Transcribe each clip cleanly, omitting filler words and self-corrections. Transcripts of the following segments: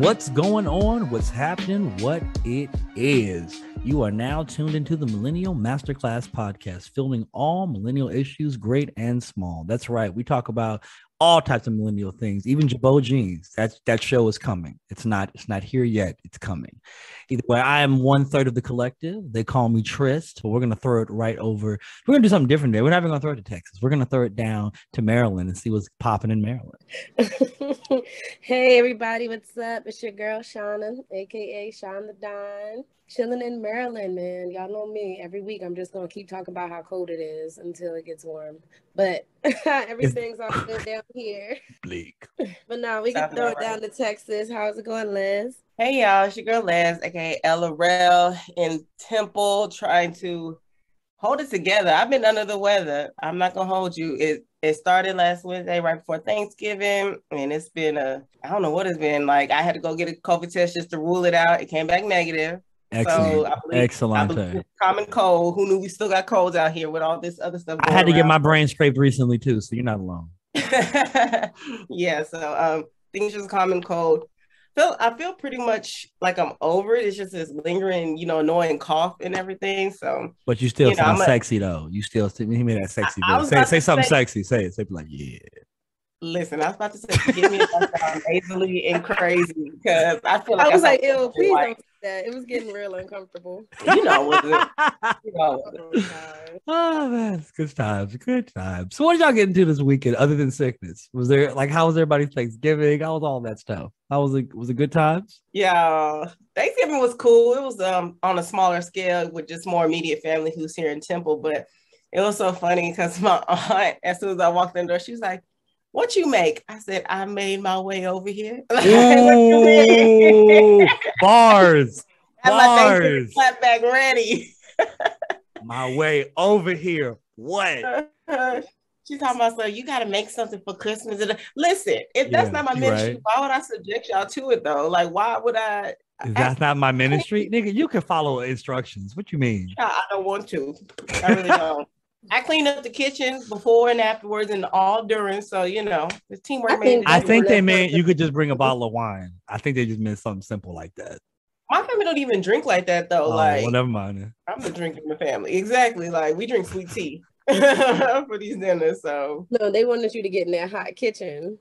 What's going on? What's happening? What it is. You are now tuned into the Millennial Masterclass podcast, filming all millennial issues, great and small. That's right. We talk about all types of millennial things, even Jabot jeans. That show is coming. It's not here yet. It's coming. Either way, I am 1/3 of the collective. They call me Trist, but we're gonna throw it right over. We're gonna do something different today. We're not even gonna throw it to Texas. We're gonna throw it down to Maryland and see what's popping in Maryland. Hey everybody, what's up? It's your girl Shauna, aka Shauna Don. Chilling in Maryland, man. Y'all know me. Every week I'm just gonna keep talking about how cold it is until it gets warm. But everything's all good down here. Bleak. But now we can throw it down to Texas. How's it going, Liz? Hey y'all, it's your girl Liz, aka Ella Rel in Temple, trying to hold it together. I've been under the weather. I'm not gonna hold you. It started last Wednesday, right before Thanksgiving, and it's been I don't know what it's been like. I had to go get a COVID test just to rule it out. It came back negative. Excellent. So I believe it's common cold. Who knew we still got colds out here with all this other stuff I had to get my brain scraped recently too, so you're not alone. Yeah, so things just common cold. I feel pretty much like I'm over it. It's just this lingering, annoying cough and everything. So, but you still sound sexy though. You still give me that sexy. Say something sexy. Say it. Say like, yeah. Listen, I was about to say, give me that sound nasally and crazy because I feel like I was like, ew, please don't say that. It was getting real uncomfortable. Was it? Oh man, good times. So what did y'all get into this weekend other than sickness? Was there how was everybody's Thanksgiving? How was all that stuff? How was it? Was it good times? Yeah, Thanksgiving was cool. It was on a smaller scale with just more immediate family who's here in Temple. But it was so funny because my aunt, as soon as I walked in the door, she was like, "What you make?" I said, "I made my way over here." Ooh, bars. Bars. Clap back ready. My way over here. What? She's talking about, so you got to make something for Christmas. Listen, if that's not my ministry, why would I subject y'all to it though? Like, why would I? That's not my ministry, nigga. You can follow instructions. What you mean? I don't want to. I really don't. I clean up the kitchen before and afterwards and all during. So, the teamwork. I think they meant you could just bring a bottle of wine. I think they just meant something simple like that. My family don't even drink like that though. Well, never mind. I'm the drinker in the family. Exactly. Like we drink sweet tea for these dinners. So no, they wanted you to get in that hot kitchen.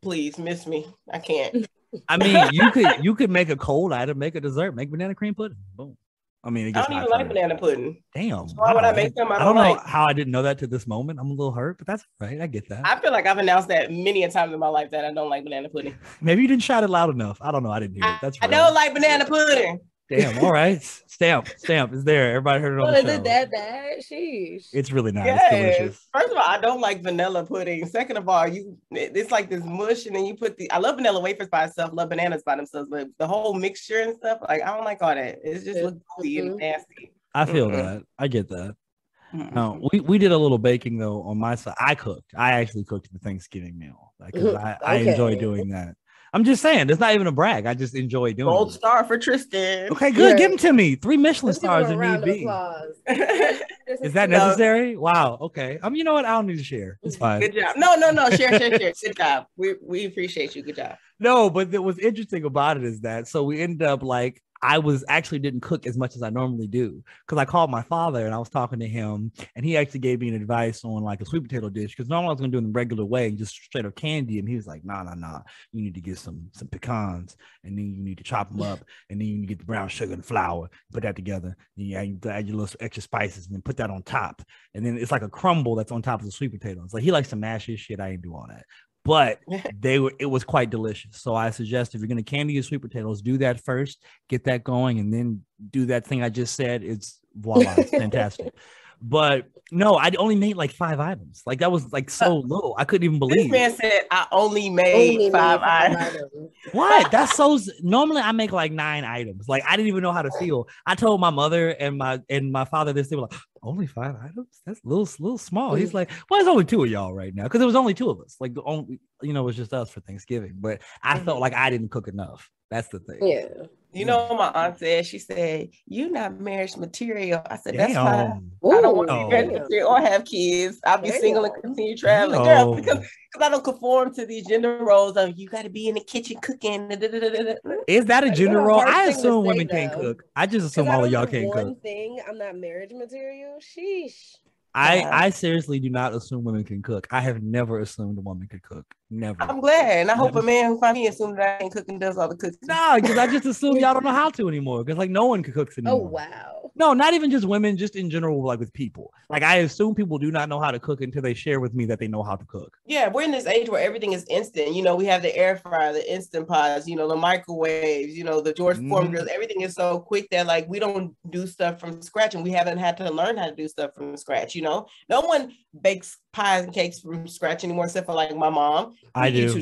Please miss me. I can't. I mean, you could make a cold item, make a dessert, make banana cream pudding. Boom. I mean, I don't even like banana pudding. Damn. So why would I make them? I don't know how I didn't know that to this moment. I'm a little hurt, but that's right. I get that. I feel like I've announced that many a times in my life that I don't like banana pudding. Maybe you didn't shout it loud enough. I don't know. I didn't hear it. That's right. I don't like banana pudding. Damn. All right. Stamp. It's there. Everybody heard it on the show. Is it that bad? Sheesh. It's really nice. Yes. It's delicious. First of all, I don't like vanilla pudding. Second of all, it's like this mush, and then you put I love vanilla wafers by itself, love bananas by themselves, but the whole mixture and stuff, like I don't like all that. It just looks gooey and nasty. I feel that. I get that. No, we did a little baking though on my side. I cooked. I actually cooked the Thanksgiving meal because I enjoy doing that. I'm just saying, it's not even a brag. I just enjoy doing it. Gold star for Tristan. Okay, good. Yeah. Give them to me. 3 Michelin stars if need be. Is that necessary? Wow. Okay. You know what? I don't need to share. It's fine. Good job. No. Share. Good job. We appreciate you. Good job. No, but what's interesting about it is that we ended up I didn't cook as much as I normally do because I called my father and I was talking to him and he actually gave me an advice on a sweet potato dish because normally I was going to do it the regular way, just straight up candy. And he was like, nah. You need to get some pecans and then you need to chop them up and then you need to get the brown sugar and flour, put that together. And you add your little extra spices and then put that on top. And then it's like a crumble that's on top of the sweet potatoes. Like he likes to mash his shit. I ain't do all that. But it was quite delicious. So I suggest if you're going to candy your sweet potatoes, do that first, get that going, and then do that thing I just said. It's voila, it's fantastic. But no, I only made 5 items. That was so little. I couldn't even believe. This man said I only made 5 items. What? That's so. Normally I make 9 items. I didn't even know how to feel. I told my mother and my father this. They were like, only 5 items? That's a little small. He's like, well, there's only 2 of y'all right now because it was only 2 of us. The only, it was just us for Thanksgiving. But I felt like I didn't cook enough. That's the thing. Yeah. You know what my aunt said? She said, "You not marriage material." I said, "That's fine. Damn. I don't want to Ooh, be marriage damn. material or have kids. I'll be single and Damn. continue traveling, girl, because I don't conform to these gender roles of you got to be in the kitchen cooking." Is that a Like, what gender a role? harsh I thing to assume say, women can't though. cook. I just Because assume I all of don't y'all do can't cook. one thing. I'm not marriage material. Sheesh. I seriously do not assume women can cook. I have never assumed a woman could cook. Never. I'm glad, and I hope a man who finds me assumes that I ain't cooking does all the cooking. No, because I just assume y'all don't know how to anymore. Because like no one cooks Oh, anymore. wow. No, not even just women, just in general, like with people. Like I assume people do not know how to cook until they share with me that they know how to cook. Yeah, we're in this age where everything is instant. You know, we have the air fryer, the instant pots, you know, the microwaves, you know, the George Foreman grills. Everything is so quick that like we don't do stuff from scratch, and we haven't had to learn how to do stuff from scratch. You know, no one bakes pies and cakes from scratch anymore, except for like my mom. I do.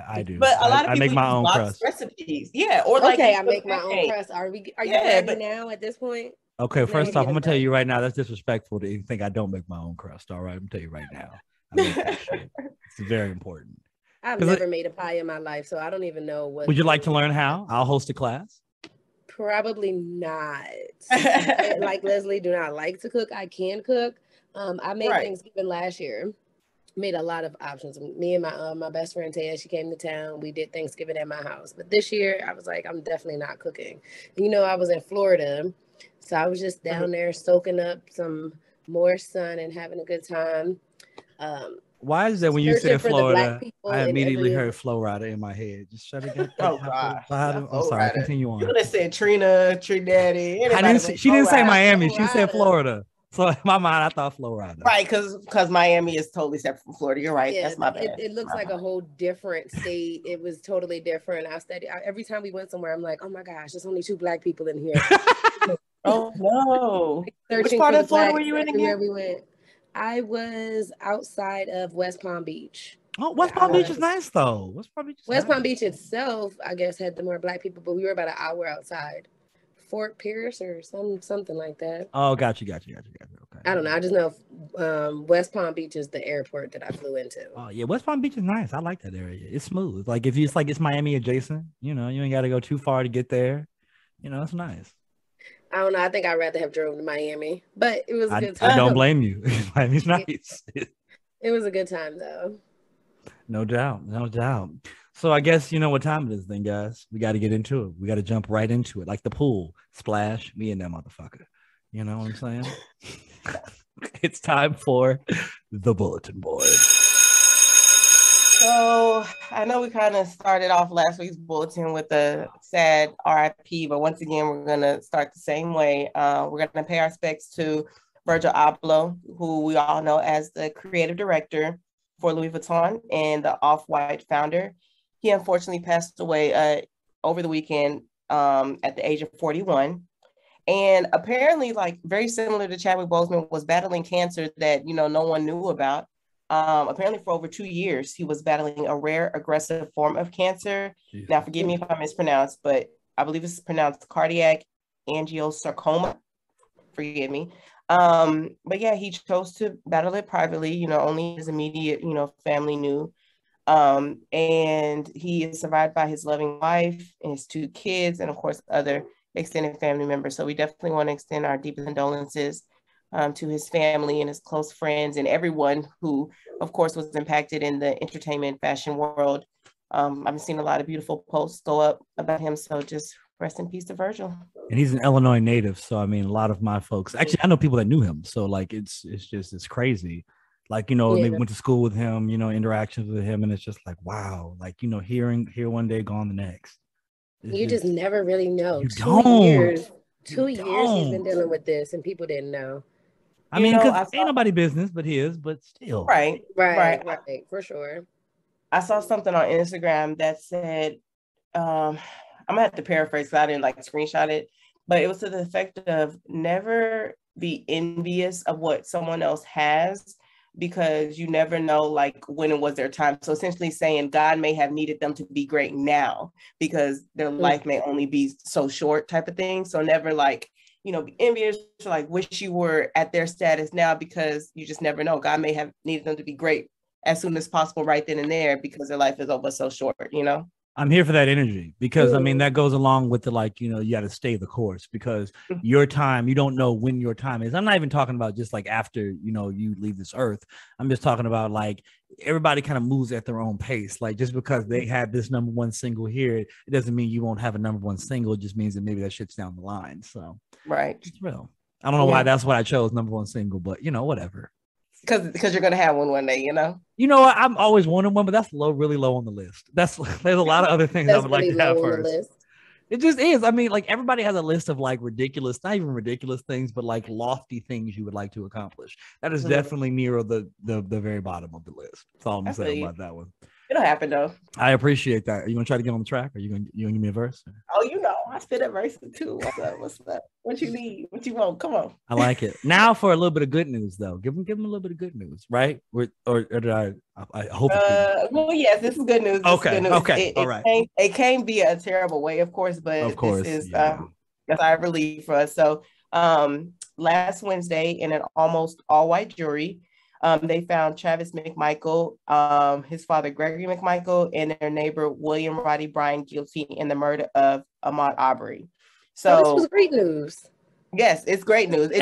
I do. But a lot of I people make my use own box crust. recipes. Yeah, or like okay, I make my own crust. Are you ready now at this point? Okay, first off, I'm gonna tell you right now that's disrespectful to even think I don't make my own crust. All right, I'm gonna tell you right now. I make that shit. It's very important. I've never made a pie in my life, so I don't even know what. Would you like to learn how? I'll host a class. Probably not. I, like Leslie, do not like to cook. I can cook. I made Thanksgiving last year. Made a lot of options. Me and my best friend Taya, she came to town. We did Thanksgiving at my house. But this year, I was like, I'm definitely not cooking. You know, I was in Florida, so I was just down there soaking up some more sun and having a good time. Why is that when you said Florida, I immediately heard Flo Rida in my head? Just shut it down. Oh gosh, I'm sorry. Continue on. You would have said Trina, Trinidad. She didn't say Miami. She said Florida. So in my mind, I thought Flo Rida. Right, because Miami is totally separate from Florida. You're right. Yeah, that's my bad. It looks like a whole different state. It was totally different. Every time we went somewhere, I'm like, oh my gosh, there's only 2 Black people in here. Oh no! Which part of Florida were you in again? We went. I was outside of West Palm Beach. Oh, West Palm Beach is nice though. West Palm Beach itself, I guess, had the more Black people, but we were about an hour outside. Fort Pierce or something like that. Oh, got you. Okay. I don't know. I just know West Palm Beach is the airport that I flew into. Oh yeah, West Palm Beach is nice. I like that area. It's smooth. Like if it's it's Miami adjacent, you know, you ain't got to go too far to get there. You know, it's nice. I don't know. I think I'd rather have drove to Miami, but it was a good time. I don't blame you. Miami's nice. It was a good time though. No doubt. So I guess you know what time it is then, guys. We got to get into it. We got to jump right into it. Like the pool. Splash, me and that motherfucker. You know what I'm saying? It's time for the bulletin board. So I know we kind of started off last week's bulletin with a sad RIP, but once again, we're going to start the same way. We're going to pay our respects to Virgil Abloh, who we all know as the creative director for Louis Vuitton and the Off-White founder. He unfortunately passed away over the weekend at the age of 41. And apparently, like very similar to Chadwick Boseman, was battling cancer that, you know, no one knew about. Apparently for over 2 years, he was battling a rare aggressive form of cancer. Jesus. Now, forgive me if I mispronounce, but I believe it's pronounced cardiac angiosarcoma. Forgive me. But yeah, he chose to battle it privately, you know, only his immediate, you know, family knew. And he is survived by his loving wife and his 2 kids, and of course, other extended family members. So we definitely want to extend our deepest condolences to his family and his close friends and everyone who, of course, was impacted in the entertainment fashion world. I've seen a lot of beautiful posts go up about him. So just rest in peace to Virgil. And he's an Illinois native. So, I mean, a lot of my folks, actually, I know people that knew him. So like, it's crazy. Like, you know, maybe went to school with him, you know, interactions with him. And it's just like, wow, like, you know, here one day, gone the next. You just never really know. You 2 don't. years. 2 years he's been dealing with this and people didn't know. I mean, because ain't nobody business but his, but still. Right. For sure. I saw something on Instagram that said, I'm gonna have to paraphrase because I didn't like screenshot it, but it was to the effect of never be envious of what someone else has, because you never know like when it was their time. So essentially saying God may have needed them to be great now because their life may only be so short type of thing. So never like, you know, be envious or like wish you were at their status now, because you just never know. God may have needed them to be great as soon as possible right then and there because their life is over so short, you know? I'm here for that energy because I mean that goes along with the like, you know, you got to stay the course because your time, you don't know when your time is. I'm not even talking about just like after, you know, you leave this earth. I'm just talking about like everybody kind of moves at their own pace. Like just because they had this number one single here, it doesn't mean you won't have a number one single. It just means that maybe that shit's down the line. So right, it's real. I don't know why that's what I chose, number one single, but you know, whatever. Because you're gonna have one day, you know. You know what? I'm always wanting one, but that's low, really low on the list. There's a lot of other things I would really like to have first. It just is. I mean, like everybody has a list of like ridiculous, not even ridiculous things, but like lofty things you would like to accomplish. That is definitely near the very bottom of the list. That's all I'm gonna say about that one. It'll happen though. I appreciate that. Are you gonna try to get on the track? Or you gonna give me a verse? Oh, you know, I spit a verse too. What's up? What you need? What you want? Come on. I like it. Now for a little bit of good news, though. Give them a little bit of good news, right? Or did I hope. Well, yes, this is good news. Okay. All right. It can't be a terrible way, of course, but this is a sigh of relief for us. So, last Wednesday, in an almost all-white jury, they found Travis McMichael, his father Gregory McMichael, and their neighbor William Roddy Bryan guilty in the murder of Ahmaud Arbery. So this was great news. Yes, it's great news. It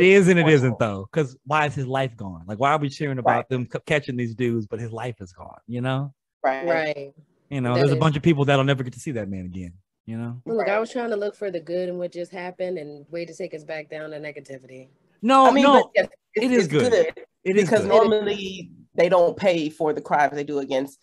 is and it isn't though, because why is his life gone? Like, why are we cheering about them catching these dudes, but his life is gone? You know, right. You know, there's a bunch of people that'll never get to see that man again. You know, look, I was trying to look for the good in what just happened and way to take us back down to negativity. It is good. It is because normally they don't pay for the crimes they do against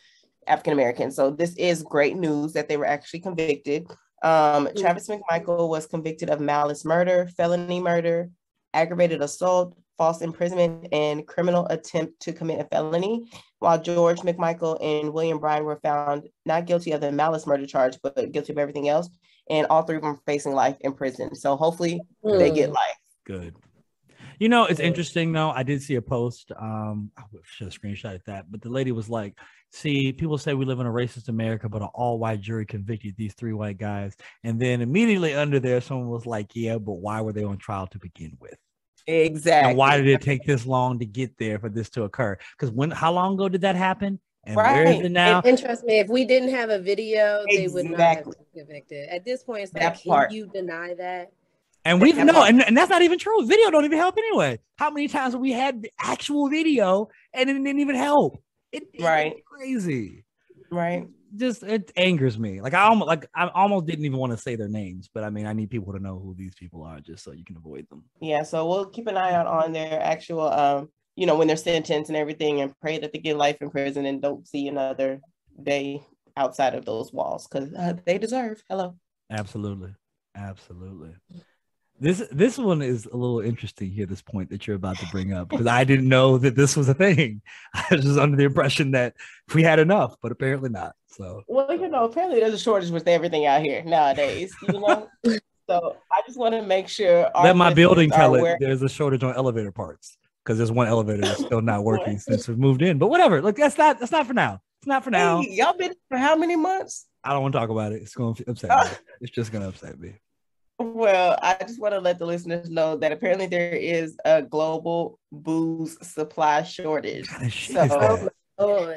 African Americans. So this is great news that they were actually convicted. Travis McMichael was convicted of malice murder, felony murder, aggravated assault, false imprisonment, and criminal attempt to commit a felony, while George McMichael and William Bryan were found not guilty of the malice murder charge, but guilty of everything else. And all three of them facing life in prison. So hopefully they get life. Good. You know, it's interesting though. I did see a post. I should have screenshotted that, but the lady was like, see, people say we live in a racist America, but an all-white jury convicted these three white guys. And then immediately under there, someone was like, yeah, but why were they on trial to begin with? Exactly. And why did it take this long to get there for this to occur? Because how long ago did that happen? And where is it now? And trust me, if we didn't have a video, they would not have been convicted. At this point, it's like, can you deny that? And we've and that's not even true. Video don't even help anyway. How many times have we had actual video and it didn't even help? It's crazy. Right. Just it angers me. Like I almost didn't even want to say their names, but I mean I need people to know who these people are just so you can avoid them. Yeah, so we'll keep an eye out on their actual you know, when they're sentenced and everything, and pray that they get life in prison and don't see another day outside of those walls because they deserve. Hello. Absolutely. This one is a little interesting here, this point that you're about to bring up, because I didn't know that this was a thing. I was just under the impression that we had enough, but apparently not. So, well, you know, apparently there's a shortage with everything out here nowadays, you know? So I just want to make sure. Let my building tell it there's a shortage on elevator parts, because there's one elevator that's still not working since we moved in. But whatever, look, that's not for now. It's not for now. Hey, y'all been for how many months? I don't want to talk about it. It's going to upset me. It's just going to upset me. Well, I just want to let the listeners know that apparently there is a global booze supply shortage. So,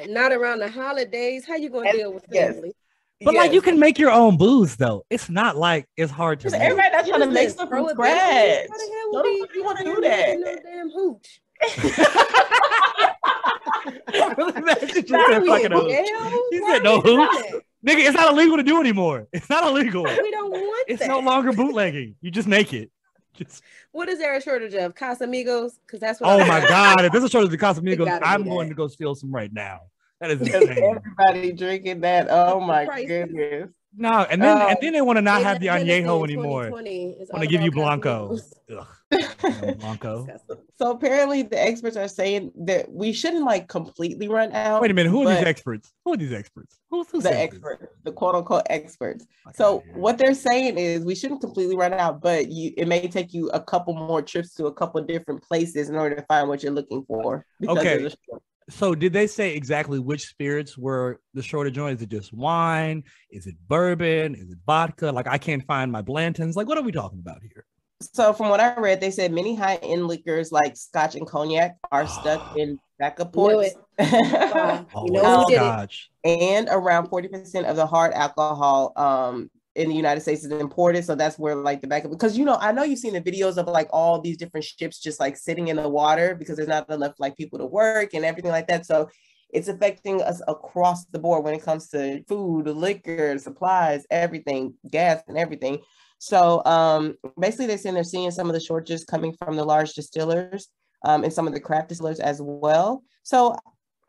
not around the holidays. How you going to deal with family? But like you can make your own booze though. It's not like it's hard to. Everybody not trying to make stuff from scratch. You want to do that? No damn hooch. He said no hooch. Nigga, it's not illegal to do anymore. It's not illegal. We don't want It's no longer bootlegging. You just make it. What is there a shortage of? Casamigos? Because that's what. Oh my God! If there's a shortage of Casamigos, I'm going to go steal some right now. That is insane. Everybody drinking that. Oh my goodness. No, and then they want to not have the añejo anymore. Want to give you Blanco. Blanco. So apparently the experts are saying that we shouldn't like completely run out. Wait a minute, who are these experts? Who's the experts? The quote unquote experts. So what they're saying is we shouldn't completely run out, but it may take you a couple more trips to a couple of different places in order to find what you're looking for. Okay. So did they say exactly which spirits were the shortage on? Is it just wine? Is it bourbon? Is it vodka? Like I can't find my Blantons. Like what are we talking about here? So from what I read, they said many high-end liquors like Scotch and cognac are stuck in Back of Knew ports. it. You know Always who did it? scotch. And around 40% of the hard alcohol in the United States is imported. So that's where like the backup, because I know you've seen the videos of like all these different ships just like sitting in the water because there's not enough like people to work and everything like that. So it's affecting us across the board when it comes to food, liquor, supplies, everything, gas and everything. So basically they're seeing some of the shortages coming from the large distillers and some of the craft distillers as well. So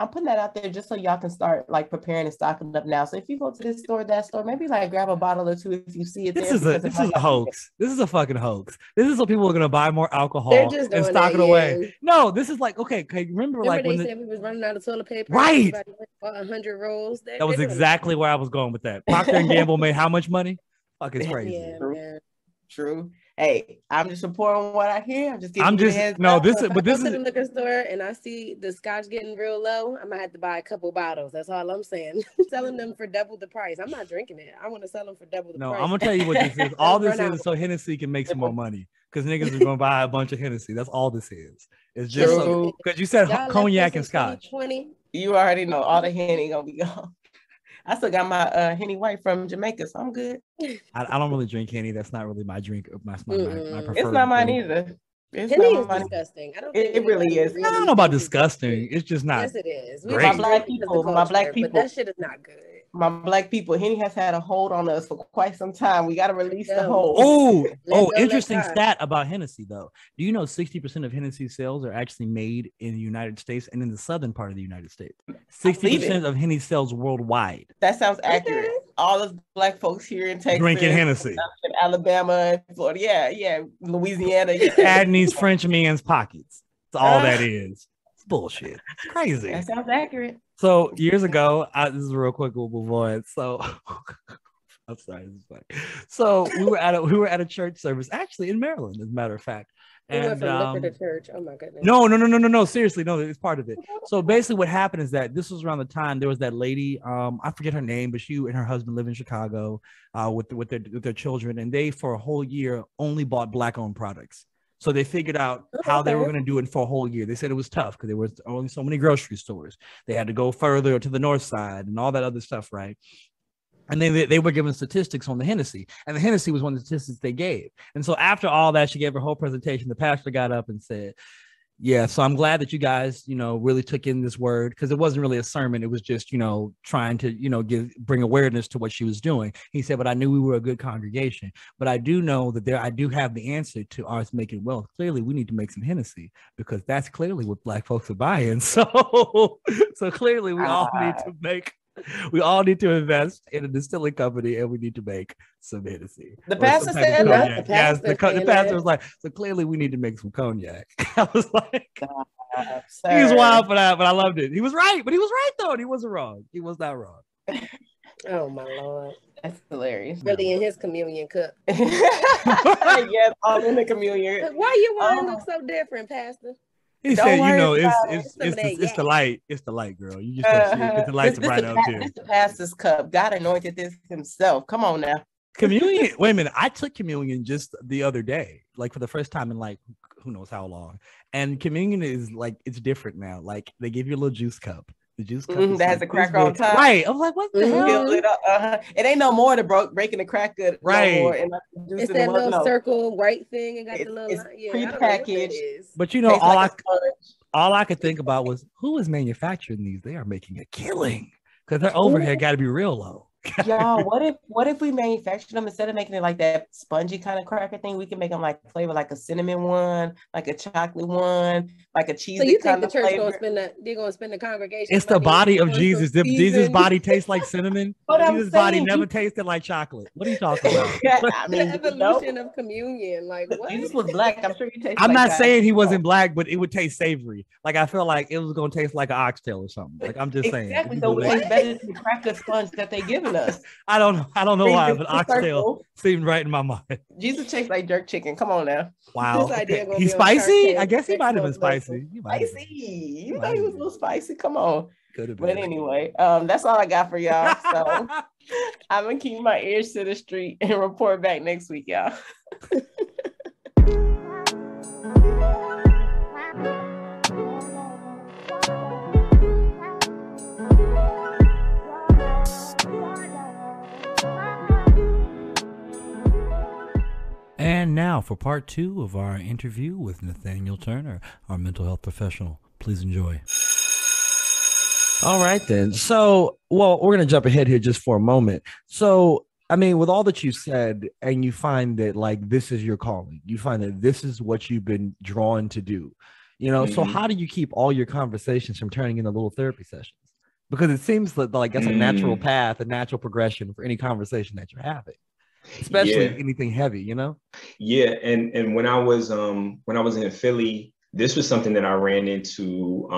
I'm putting that out there just so y'all can start like preparing and stocking up now. So if you go to this store, that store, maybe like grab a bottle or two if you see it. This is a hoax. This is a fucking hoax. This is so people are gonna buy more alcohol and stock it away. No, this is like okay. Remember like when they said we was running out of toilet paper, right? 100 rolls. That was exactly where I was going with that. Procter and Gamble made how much money? Fuck, it's crazy. Yeah, True. Hey, I'm just reporting what I hear. I'm just go to the liquor store and I see the scotch getting real low, I might have to buy a couple bottles. That's all I'm saying. Selling them for double the price. I'm not drinking it. I want to sell them for double the price. No, I'm gonna tell you what this is. All this is so Hennessy can make some more money because niggas are gonna buy a bunch of Hennessy. That's all this is. It's just because you said cognac and scotch. You already know all the Henny gonna be gone. I still got my Henny White from Jamaica, so I'm good. I don't really drink Henny. That's not really my drink. My preferred. It's not mine either. Henny is disgusting. I don't think it really is. I don't know about disgusting. It's just not. Yes, it is. My black people, but that shit is not good. My black people, Henny has had a hold on us for quite some time. We got to release the hold. Interesting stat about Hennessy, though. Do you know 60% of Hennessy sales are actually made in the United States and in the southern part of the United States? 60% of Hennessy sales worldwide. That sounds accurate. All of black folks here in Texas, drinking Hennessy, in Alabama, Florida, yeah, Louisiana, adding these French men's pockets. That's all that is. It's bullshit. It's crazy. That sounds accurate. So years ago, this is a real quick we'll move on. So I'm sorry, this is funny. So we were at a church service, actually in Maryland, as a matter of fact. We went from liquor to church. Oh my goodness. No. Seriously, no, it's part of it. So basically, what happened is that this was around the time there was that lady. I forget her name, but she and her husband live in Chicago with their children, and they for a whole year only bought Black-owned products. So they figured out how they were going to do it for a whole year. They said it was tough because there was only so many grocery stores. They had to go further to the north side and all that other stuff, right? And then they were given statistics on the Hennessy, and the Hennessy was one of the statistics they gave. And so after all that, she gave her whole presentation. The pastor got up and said, yeah, so I'm glad that you guys, really took in this word, because it wasn't really a sermon. It was just, trying to, bring awareness to what she was doing. He said, but I knew we were a good congregation, but I do know that I do have the answer to ours making wealth. Clearly, we need to make some Hennessy because that's clearly what Black folks are buying. So clearly we all need to invest in a distilling company, and we need to make some Hennessy. The pastor said that. Yes, the pastor was like, so clearly we need to make some cognac. I was like, he was wild for that, but I loved it. He was right, but he was right though. And he wasn't wrong. He was not wrong. Oh my Lord. That's hilarious. Really in his communion cup. Yes, all in the communion. Why you want to look so different, Pastor? He said, it's the light. It's the light, girl. You just don't see it. It's the light's bright out there. It's the pastor's cup. God anointed this himself. Come on now. Communion. Wait a minute. I took communion just the other day, like for the first time in like who knows how long. And communion is like, it's different now. Like they give you a little juice cup. The juice cup that has a cracker on top. Right. I was like, what the hell? It ain't no more to breaking the cracker. Right. No more. And it's that little circle white thing and got the little prepackaged. But all I could think about was who is manufacturing these? They are making a killing because their overhead got to be real low. Y'all, what if we manufacture them instead of making it like that spongy kind of cracker thing? We can make them like flavor like a cinnamon one, like a chocolate one, like a cheese. So you think the church they're gonna spend the congregation? It's the body of Jesus. If Jesus' body tastes like cinnamon, Jesus' body never tasted like chocolate. What are you talking about? I mean, the evolution of communion, like what? Jesus was black. I'm sure he tasted. I'm not saying he wasn't black, but it would taste savory. Like I feel like it was gonna taste like an oxtail or something. Like I'm just saying. Exactly. So it tastes better than the cracker sponge that they giving us. I don't know why, but oxtail seemed right in my mind. Jesus tastes like jerk chicken. Come on now. Wow. He's spicy? I guess he might have been spicy. Spicy. You know he was a little spicy. Come on. Could have been. But anyway, that's all I got for y'all. So I'm gonna keep my ears to the street and report back next week, y'all. for part 2 of our interview with Nathaniel Turner, our mental health professional. Please enjoy. All right, then. So, well, we're going to jump ahead here just for a moment. So, I mean, with all that you said, and you find that like this is your calling, you find that this is what you've been drawn to do, you know, so how do you keep all your conversations from turning into little therapy sessions? Because it seems that like that's a natural path, a natural progression for any conversation that you're having, especially anything heavy, you know? Yeah. And when I was in Philly, this was something that I ran into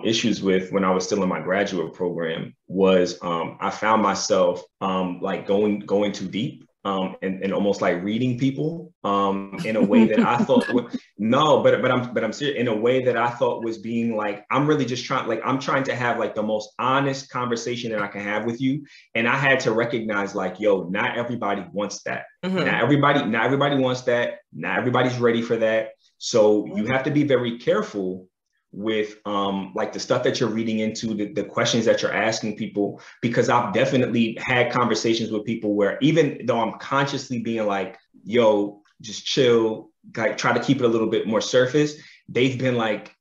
issues with when I was still in my graduate program. Was I found myself like going too deep and almost like reading people in a way that I thought but I'm serious, in a way that I thought was being like, I'm really just I'm trying to have like the most honest conversation that I can have with you. And I had to recognize like, yo, not everybody wants that. Not everybody wants that. Not everybody's ready for that. So you have to be very careful with like the stuff that you're reading into, the questions that you're asking people, because I've definitely had conversations with people where even though I'm consciously being like, yo, just chill, like try to keep it a little bit more surface, they've been like,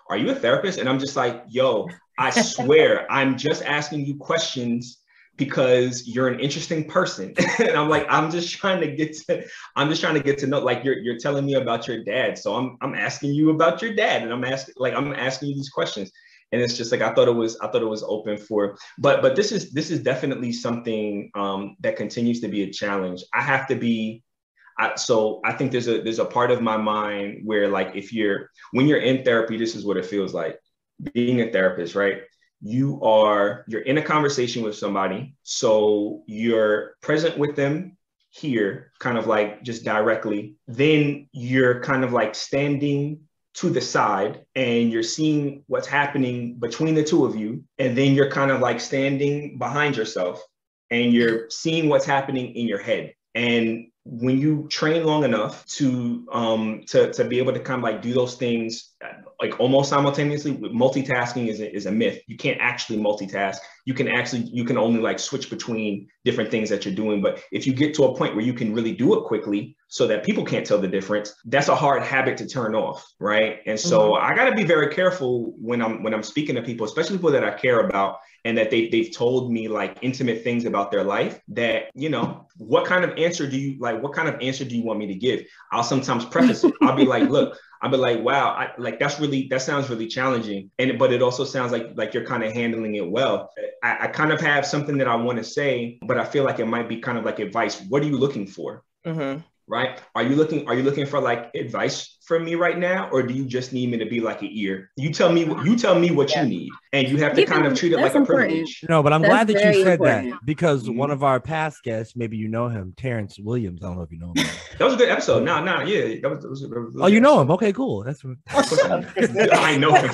are you a therapist? And I'm just like, yo, I swear I'm just asking you questions because you're an interesting person. And I'm like, I'm just trying to get to know, like you're telling me about your dad. So I'm asking you about your dad, and I'm asking you these questions. And it's just like, I thought it was open for, but this is definitely something that continues to be a challenge. I have to be, so I think there's a part of my mind where like, when you're in therapy, this is what it feels like being a therapist, right? You're in a conversation with somebody, so you're present with them here, kind of like just directly. Then you're kind of like standing to the side and you're seeing what's happening between the two of you. And then you're kind of like standing behind yourself and you're seeing what's happening in your head. And when you train long enough to be able to kind of like do those things like almost simultaneously, multitasking is a myth. You can't actually multitask. You can only like switch between different things that you're doing. But if you get to a point where you can really do it quickly so that people can't tell the difference, that's a hard habit to turn off, right? And so I got to be very careful when I'm speaking to people, especially people that I care about and that they've told me like intimate things about their life, that, you know, what kind of answer do you want me to give? I'll sometimes preface it. I'll be like, look, wow, that sounds really challenging. But it also sounds like you're kind of handling it well. I kind of have something that I want to say, but I feel like it might be kind of like advice. What are you looking for? Right? Are you looking for like advice from me right now? Or do you just need me to be like an ear? You tell me what you need, and you have to kind of treat it like a privilege. No, but I'm glad that you said that, because one of our past guests, maybe you know him, Terrence Williams. I don't know if you know him. That was a good episode. Yeah. That was oh, you know him? Okay, cool. That's what I know him.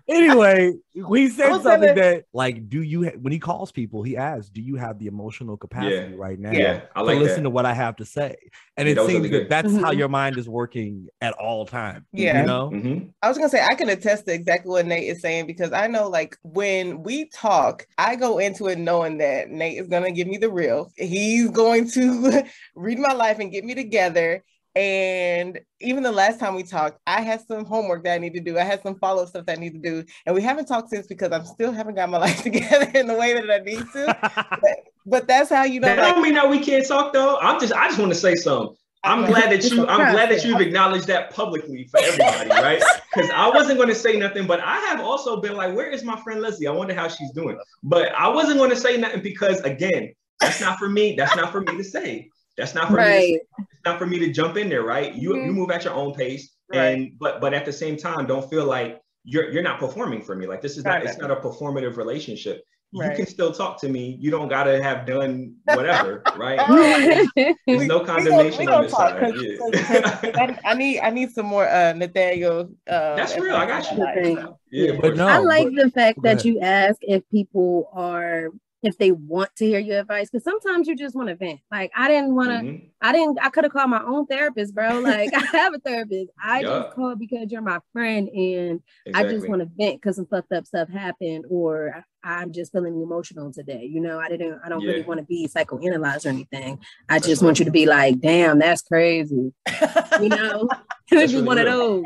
Anyway, he said something that like, when he calls people, he asks, do you have the emotional capacity right now I like to listen to what I have to say? And it seems really that's how your mind is working at all times. Yeah. You know? I was going to say, I can attest to exactly what Nate is saying, because I know like when we talk, I go into it knowing that Nate is going to give me the real. He's going to read my life and get me together. And even the last time we talked, I had some homework that I need to do. I had some follow-up stuff that I need to do. And we haven't talked since, because I still haven't got my life together in the way that I need to. but that's how you know. That don't mean that we can't talk though. I just want to say something. I'm glad that you've acknowledged that publicly for everybody, right? Because I wasn't going to say nothing, but I have also been like, where is my friend Leslie? I wonder how she's doing. But I wasn't going to say nothing because, again, that's not for me. That's not for me to say. That's not for me to say. It's not for me to jump in there, right? You move at your own pace, and but at the same time, don't feel like you're not performing for me. Like this is not it's not a performative relationship. You can still talk to me. You don't gotta have done whatever, right? There's no condemnation on this side. Yeah. I need some more Nathaniel. That's real. I got you. Yeah, but no, I like the fact that you ask if people are if they want to hear your advice, because sometimes you just want to vent. Like I didn't want to, I could have called my own therapist, bro. Like I have a therapist. I just called because you're my friend and I just want to vent because some fucked up stuff happened, or I'm just feeling emotional today. You know, I don't really want to be psychoanalyzed or anything. I just want you to be like, damn, that's crazy. You know, it's just one of those.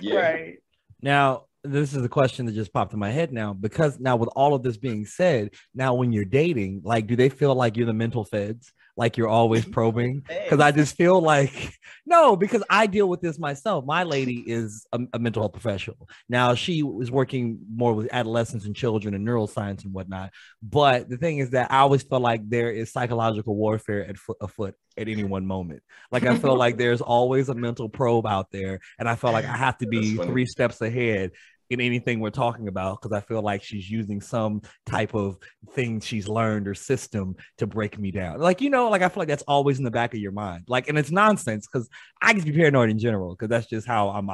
Right. Now, this is a question that just popped in my head now, because now with all of this being said, now when you're dating, like, do they feel like you're the mental feds? Like you're always probing? Because I just feel like, no, because I deal with this myself. My lady is a mental health professional. Now she was working more with adolescents and children and neuroscience and whatnot. But the thing is that I always feel like there is psychological warfare afoot at any one moment. Like I feel like there's always a mental probe out there. And I feel like I have to be 3 steps ahead in anything we're talking about, because I feel like she's using some type of thing she's learned or system to break me down. Like, you know, like I feel like that's always in the back of your mind. Like, and it's nonsense because I can be paranoid in general because that's just how I'm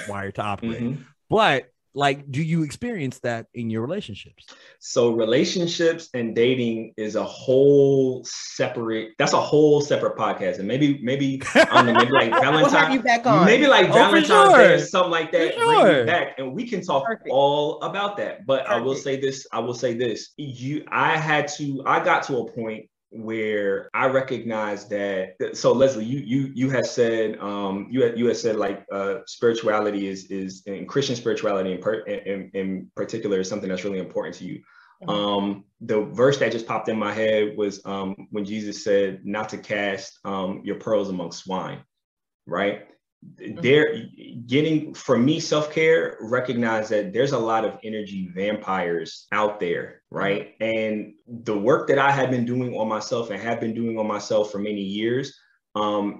wired to operate. But like, do you experience that in your relationships? So relationships and dating is a whole separate podcast. And maybe I don't know, maybe like Valentine's, we'll have you back on. Maybe like Valentine's Day or something like that. Bring me back and we can talk all about that. But I will say this. I got to a point where I recognize that. So Leslie, you had said you had said like spirituality is and Christian spirituality in particular is something that's really important to you. The verse that just popped in my head was when Jesus said not to cast your pearls among swine, right? They're getting, for me, self-care, recognize that there's a lot of energy vampires out there, right? And the work that I have been doing on myself and have been doing on myself for many years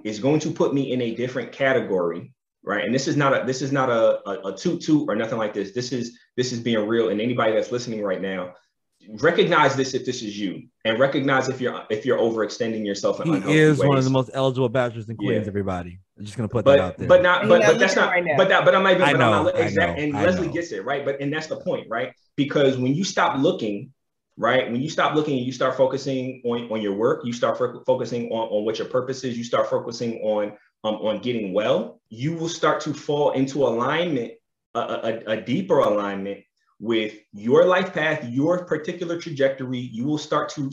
is going to put me in a different category, right? And this is not a toot or nothing like this. This is being real. And anybody that's listening right now, recognize this if this is you, and recognize if you're overextending yourself in unhealthy ways. He is one of the most eligible bachelors and queens. Everybody, I'm just gonna put that out there. But that's not. Right, but I'm not even. I know. And Leslie gets it right. And that's the point, right? Because when you stop looking, right? When you stop looking and you start focusing on your work, you start focusing on what your purpose is. You start focusing on getting well. You will start to fall into alignment, a deeper alignment with your life path, your particular trajectory. You will start to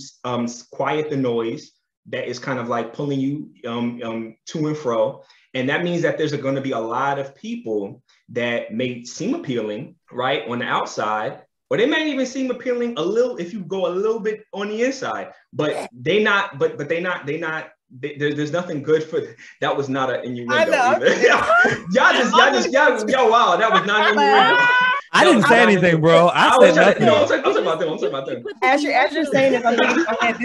quiet the noise that is kind of like pulling you to and fro. And that means that there's going to be a lot of people that may seem appealing, right, on the outside, or they may even seem appealing a little if you go a little bit on the inside, but there's nothing good for that. Was not an innuendo either. Y'all, wow, that was not an innuendo. I didn't say anything, bro. I said nothing. No, I'm talking about them. As you're saying this, I'm thinking in my head,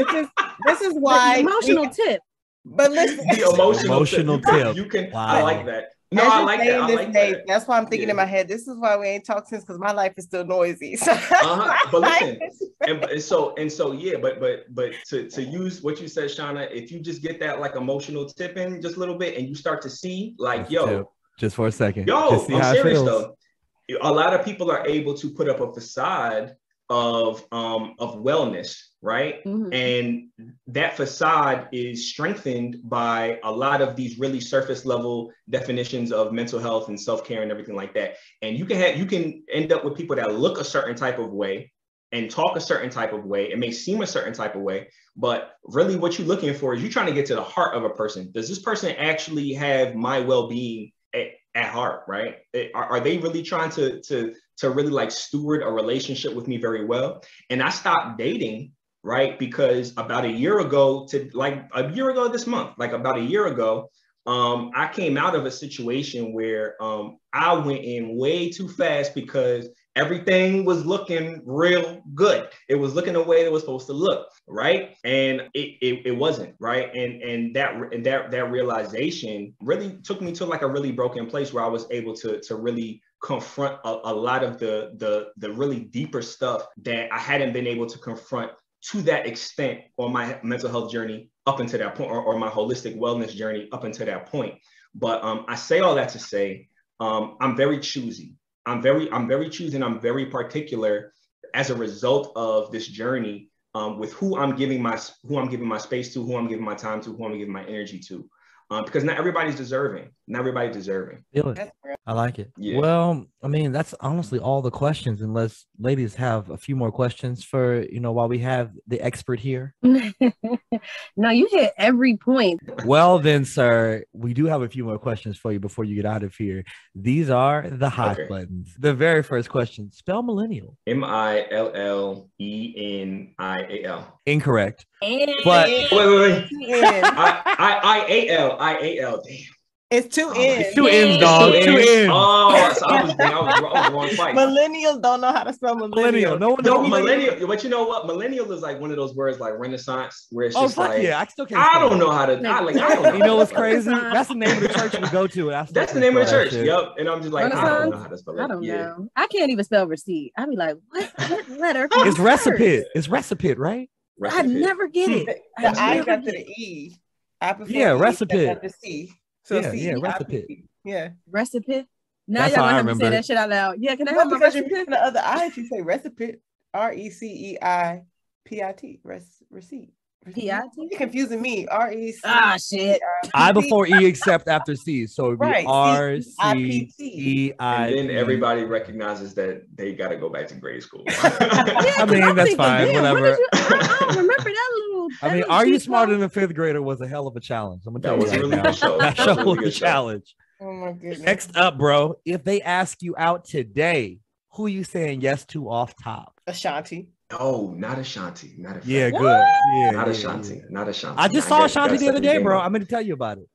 this is why emotional tip. But listen, the emotional tip. You can. Wow. I like that. No, I like that. I like that. That's why I'm thinking in my head. This is why we ain't talked since, because my life is still noisy. So. But listen, but to use what you said, Shauna, if you just get that like emotional tip in just a little bit, and you start to see like, just for a second, I'm serious though. A lot of people are able to put up a facade of wellness, right? And that facade is strengthened by a lot of these really surface level definitions of mental health and self-care and everything like that. And you can end up with people that look a certain type of way and talk a certain type of way. It may seem a certain type of way, but really what you're looking for is you're trying to get to the heart of a person. Does this person actually have my well-being at heart, right? Are they really trying to really like steward a relationship with me very well? And I stopped dating, right? Because about a year ago this month, I came out of a situation where I went in way too fast because everything was looking real good. It was looking the way it was supposed to look, right? And it wasn't, right? And that realization really took me to like a really broken place where I was able to really confront a lot of the really deeper stuff that I hadn't been able to confront to that extent on my mental health journey up until that point, or my holistic wellness journey up until that point. But I say all that to say, I'm very choosy. I'm very choosy, and I'm very particular as a result of this journey with who I'm giving my space to, who I'm giving my time to, who I'm giving my energy to. Because not everybody's deserving. Not everybody's deserving. I like it. Yeah. Well, I mean, that's honestly all the questions, unless ladies have a few more questions for, while we have the expert here. No, you hit every point. Well, then, sir, we do have a few more questions for you before you get out of here. These are the hot buttons. The very first question, spell millennial. Millenial. Incorrect. But wait. IAL. Damn. It's two N's. It's two N's, dog. Two N's. Oh, so I was wrong twice. Millennials don't know how to spell millennial. No one knows millennial. But you know what? Millennial is like one of those words like Renaissance, where it's just like, yeah, I still can't. I don't know how to. I don't know. You know what's crazy? That's the name of the church we go to. That's the name of the church. Yep. And I'm just like, I don't know how to spell it. I don't know. I can't even spell receipt. I'd be like, what letter? It's recipit. It's recipit, right? I never get it. The I got to the E. Recipit. The C. So recipit. Recipit. Now That's y'all gonna how I have to say that shit out loud. Yeah, can I have my recipit? The other I, if you say recipit, RECEIPIT, receipt. PIT? You're confusing me. REC. Ah, shit. I before E except after C. So it'd be RCEI. And then everybody recognizes that they got to go back to grade school. I mean, that's fine. Whatever. I don't remember that little. I mean, Are You Smarter Than a Fifth Grader was a hell of a challenge. I'm gonna tell you that was a really good show. That show was a challenge. Oh my goodness. Next up, bro. If they ask you out today, who are you saying yes to off top? Ashanti. No, not Ashanti. Not Ashanti. Yeah, good. Yeah, not Ashanti. Yeah. Not Ashanti. I just saw Ashanti the other day, bro. I'm going to tell you about it.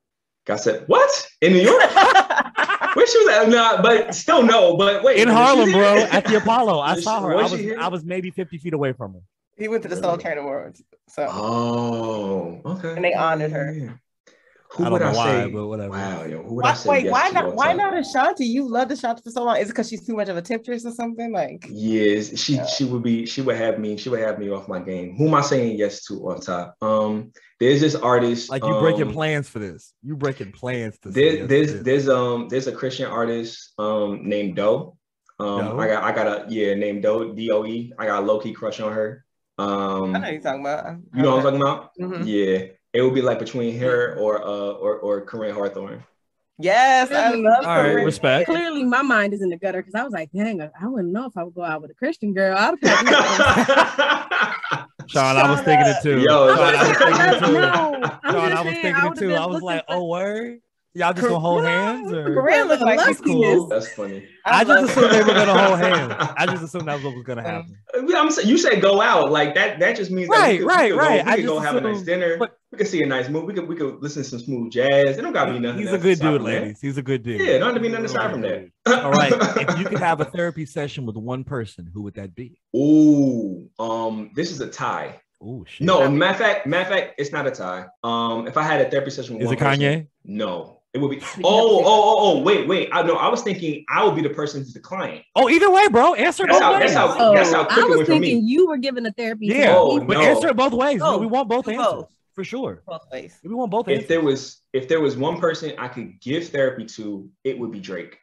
I said, what? In New York? Where she was at? No, but still no. But wait. In Harlem, bro, at the Apollo. I saw her. I was maybe 50 feet away from her. He went to the Soul Train Awards. So. Oh, okay. And they honored her. Yeah. Who I would don't know I why, say? But whatever. Wow, yo, who would I say? Wait, yes why to not? Why not Ashanti? You loved Ashanti for so long. Is it because she's too much of a temptress or something? Like, yes, she would have me off my game. Who am I saying yes to off top? There's this artist. Like you breaking plans for this. You breaking plans to there's a Christian artist named Doe. I got a named Doe, DOE. I got a low key crush on her. I know you're talking about. You know what I'm talking about? Mm-hmm. Yeah. It would be like between her or Corinne Hawthorne. Yes, I love All right, respect. Clearly, my mind is in the gutter because I was like, dang, I wouldn't know if I would go out with a Christian girl. Sean, I was thinking it too. I was like, oh, word? Y'all just gonna hold hands? Or? Corinne looks like she's cool. That's funny. I just assumed they were gonna hold hands. I just assumed that was what was gonna happen. You say go out like that. That just means right. We could go have a nice dinner. We could see a nice movie. We could listen to some smooth jazz. It don't gotta be nothing. He's a good dude, ladies. He's a good dude. Yeah, don't have to be nothing aside from that. All right. If you could have a therapy session with one person, who would that be? Ooh, this is a tie. Oh shit. No, matter of fact, it's not a tie. If I had a therapy session with one person, Kanye? No. It would be. Wait. I was thinking I would be the person who's the client. Oh, either way, bro. Answer it both ways. That's how quick I was it went for me. thinking you were giving a therapy. Yeah, but answer it both ways. No, we want both answers both. for sure. Both ways. We want both answers. If there was one person I could give therapy to, it would be Drake.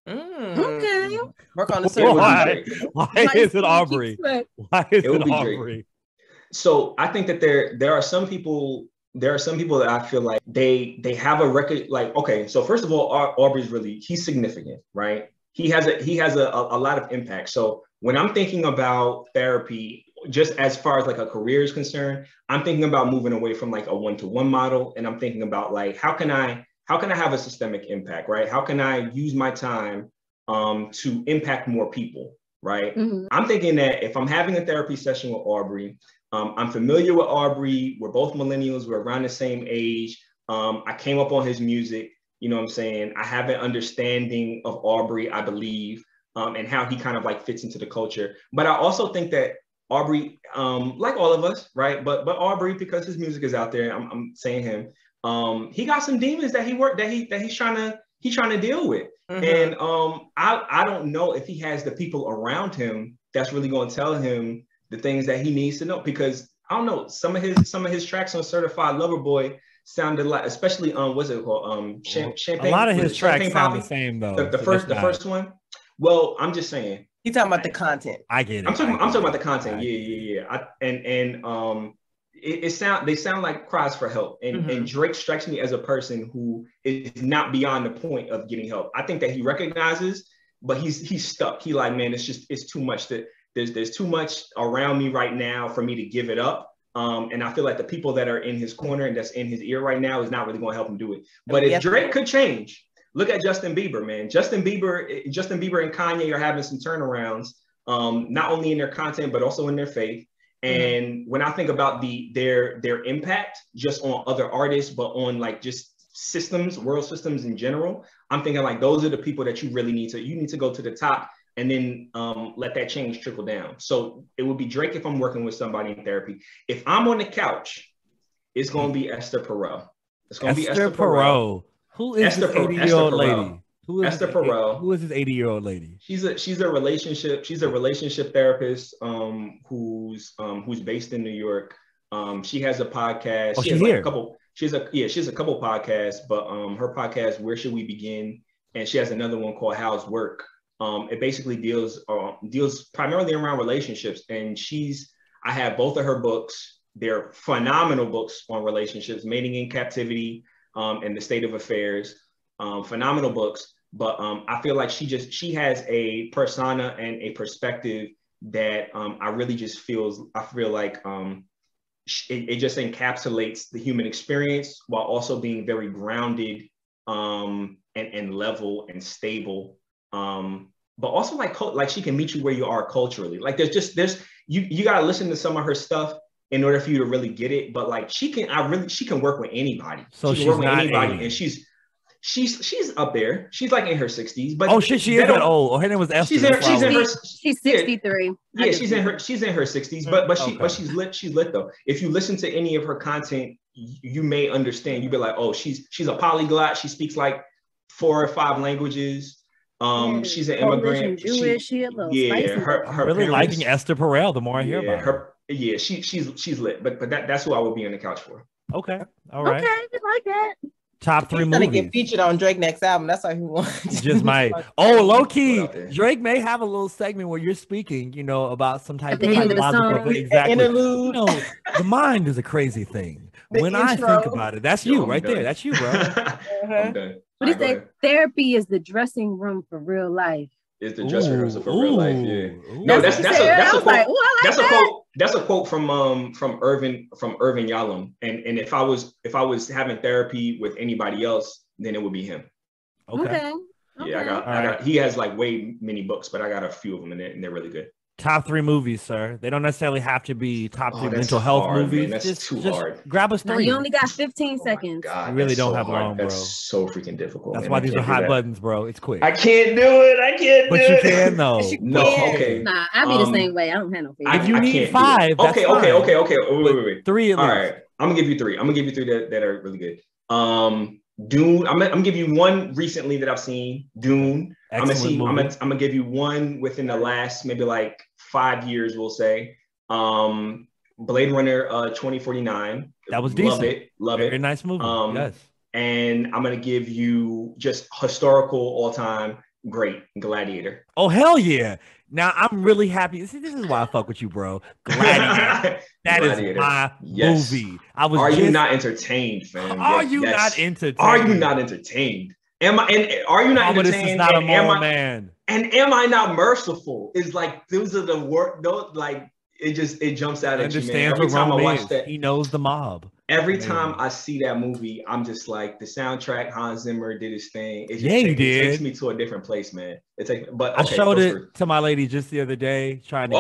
Okay. Work on the surface. Why is it Arbery? Why is it Arbery? So I think that there are some people. There are some people that I feel like they have a record. Like, okay, so first of all, Arbery's he's significant, right? He has a lot of impact. So when I'm thinking about therapy, just as far as like a career is concerned, I'm thinking about moving away from like a one-to-one model, and I'm thinking about like how can I have a systemic impact, right? How can I use my time to impact more people, right? Mm-hmm. I'm thinking that if I'm having a therapy session with Arbery. I'm familiar with Arbery. We're both millennials. We're around the same age. I came up on his music. You know what I'm saying? I have an understanding of Arbery, I believe, and how he kind of like fits into the culture. But I also think that Arbery, like all of us, right? But Arbery, because his music is out there, I'm saying him. He got some demons that he's trying to deal with. Mm-hmm. And I don't know if he has the people around him that's really going to tell him the things that he needs to know, because I don't know, some of his tracks on Certified Lover Boy sounded like, especially what's it called? Champagne. A lot of his tracks sound the same though. The first one. Well, I'm just saying, He talking about the content. I get it. I'm talking about the content. Yeah. They sound like cries for help. And Drake strikes me as a person who is not beyond the point of getting help. I think that he recognizes, but he's stuck. He like, man, it's too much that there's too much around me right now for me to give it up. And I feel like the people that are in his corner and that's in his ear right now is not really going to help him do it. But if Drake could change, look at Justin Bieber, man. Justin Bieber and Kanye are having some turnarounds, not only in their content, but also in their faith. And when I think about their impact just on other artists, but on like just systems, world systems in general, I'm thinking like those are the people that you need to go to the top and then let that change trickle down. So it would be Drake if I'm working with somebody in therapy. If I'm on the couch, it's going to be Esther Perel. It's going to be Esther Perel. Who is this 80-year-old lady? Esther Perel. Who is this 80-year-old lady? She's a relationship therapist who's based in New York. She has a podcast. Oh, she's here. She has a couple podcasts, but her podcast, Where Should We Begin? And she has another one called How's Work. It basically deals primarily around relationships. And I have both of her books. They're phenomenal books on relationships, Mating in Captivity, and The State of Affairs. Phenomenal books. But I feel like she has a persona and a perspective that I feel like it just encapsulates the human experience while also being very grounded and level and stable. But also like she can meet you where you are culturally. Like you gotta listen to some of her stuff in order for you to really get it. But like she can work with anybody. So she can work with anybody, 80. And she's up there. She's like in her 60s. But she is that old. Oh, her name was Esther. She's 63. Yeah, she's in her 60s. But she's lit though. If you listen to any of her content, you may understand. You'd be like, oh, she's a polyglot. She speaks like 4 or 5 languages. She's an immigrant. Jewish. Her really liking Esther Perel. The more I hear about her. Yeah, she's lit. But that's who I would be on the couch for. Okay, all right. Okay, I like that. Top 3 movies. He's gonna get featured on Drake next album. That's why he wants. Just might. Oh, low key, Drake may have a little segment where you're speaking, about some type of psychological thing. Exactly. Interlude. The mind is a crazy thing. I think about it, that's you right there. That's you, bro. I'm done. But he said therapy is the dressing room for real life. Is the dressing room for real life? Yeah. No, that's a quote. That's a quote from Irvin Yalom. And if I was having therapy with anybody else, then it would be him. Okay. Yeah, I got. He has like way many books, but I got a few of them, and they're really good. Top 3 movies, sir. They don't necessarily have to be top 3 mental health movies. Man. That's too hard. Grab us 3. Now, you only got 15 seconds. God, you really don't have hard. long, bro. That's so freaking difficult. That's why these are hot buttons, bro. It's quick. I can't do it. But you can though. No, okay. Nah, I be the same way. I don't have no feelings. If you need 5, that's fine. Okay. Wait. 3 at least. All right. I'm gonna give you 3. that are really good. Dune. I'm gonna give you one recently that I've seen. Dune. I'm gonna give you one within the last maybe like 5 years, we'll say. Blade Runner 2049. That was decent. Love it. Very nice movie. Yes. And I'm gonna give you just historical all time great Gladiator. Oh hell yeah! Now I'm really happy. See, this is why I fuck with you, bro. Gladiator. Gladiator. Is my movie. Are you not entertained, fam? Are you not entertained? Are you not entertained? Are you not entertained? This is not a moral man. And am I not merciful? Is like those are the work. Those like it jumps out at you, man. Every time I watch that, he knows the mob. Every time I see that movie, I'm just like, the soundtrack, Hans Zimmer did his thing. It takes me to a different place, man. I showed it to my lady just the other day, trying to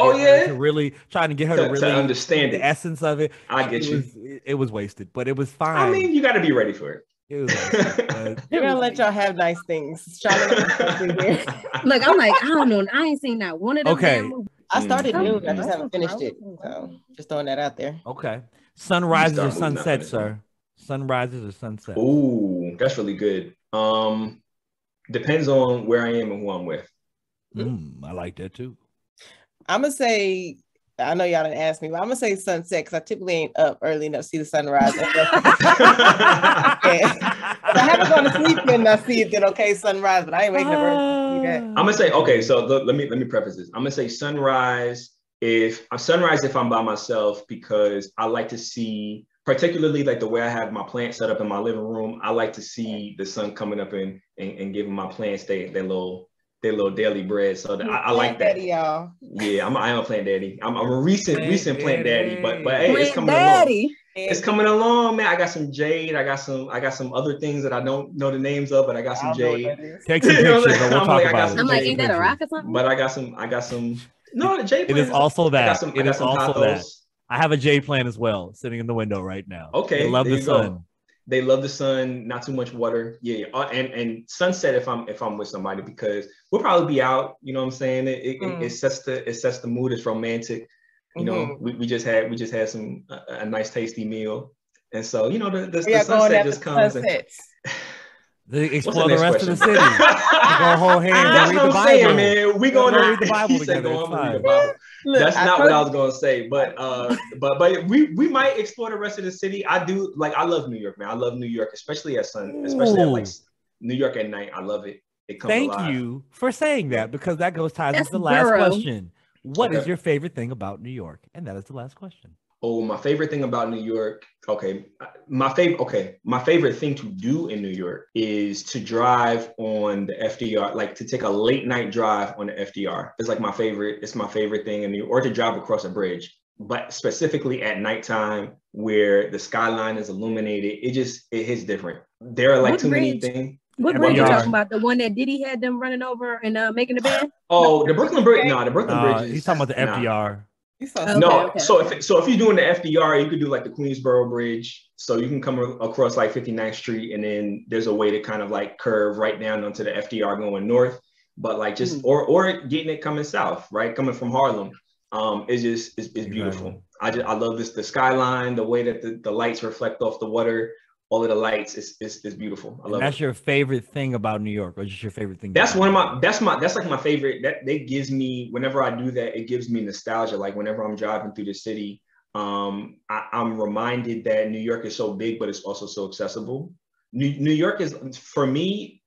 get her to understand the essence of it. I get you. It was wasted, but it was fine. I mean, you got to be ready for it. They're gonna let y'all have nice things. Look, I'm like, I don't know. I ain't seen that one of them. Okay. I started new. I just haven't finished it. So just throwing that out there. Okay. Sunrises or sunsets, sir? Sunrises or sunsets? Ooh, that's really good. Depends on where I am and who I'm with. I like that too. I'm gonna say I know y'all didn't ask me, but I'm gonna say sunset because I typically ain't up early enough to see the sunrise. If I haven't gone to sleep and I see it, then okay, sunrise. But I ain't waking up early to see that. I'm gonna say okay. So let me preface this. I'm gonna say sunrise if I'm by myself because I like to see, particularly like the way I have my plants set up in my living room. I like to see the sun coming up and giving my plants their little daily bread. So I like that. Daddy, y'all. Yeah, I am a plant daddy. I'm a recent plant daddy, but hey, plant it's coming along. It's coming along, man. I got some jade. I got some other things that I don't know the names of, but I got some jade. Take some pictures, but we'll talk about it. I'm like, ain't that a rock or something? But I got some. No, the jade. It is also that. I got some that. I have a jade plant as well, sitting in the window right now. Okay, they love the sun. They love the sun, not too much water. Yeah, and sunset if I'm with somebody because we'll probably be out. You know what I'm saying? It sets the mood. It's romantic. You know, we just had some a nice tasty meal, and so you know the sunset just comes. They explore the rest of the city. We go hold hands. That's and read what I'm the Bible. saying, man. We gonna read the Bible together. Read the Bible. Look, that's not what I was gonna say, but we might explore the rest of the city. I do I love New York, man. I love New York, especially at like New York at night. I love it. It comes alive. Thank you for saying that because that ties into the last question. What is your favorite thing about New York? And that is the last question. Oh, my favorite thing about New York. Okay. My favorite thing to do in New York is to drive on the FDR, like to take a late night drive on the FDR. It's like my favorite thing in New York, or to drive across a bridge, but specifically at nighttime where the skyline is illuminated. It hits different. There are like too many things. What bridge are you talking about? The one that Diddy had them running over and making the band? Oh, the Brooklyn Bridge. No, the Brooklyn Bridge. He's talking about the FDR. Okay. So if you're doing the FDR, you could do like the Queensboro Bridge. So you can come across like 59th Street, and then there's a way to kind of like curve right down onto the FDR going north. But like just or getting it coming south, right? Coming from Harlem. It's beautiful. I love the skyline, the way that the lights reflect off the water. All of the lights is beautiful. I love that's your favorite thing about New York, or just your favorite thing? That's like my favorite. That gives me, whenever I do that, it gives me nostalgia. Like whenever I'm driving through the city, I'm reminded that New York is so big, but it's also so accessible. New York is, for me,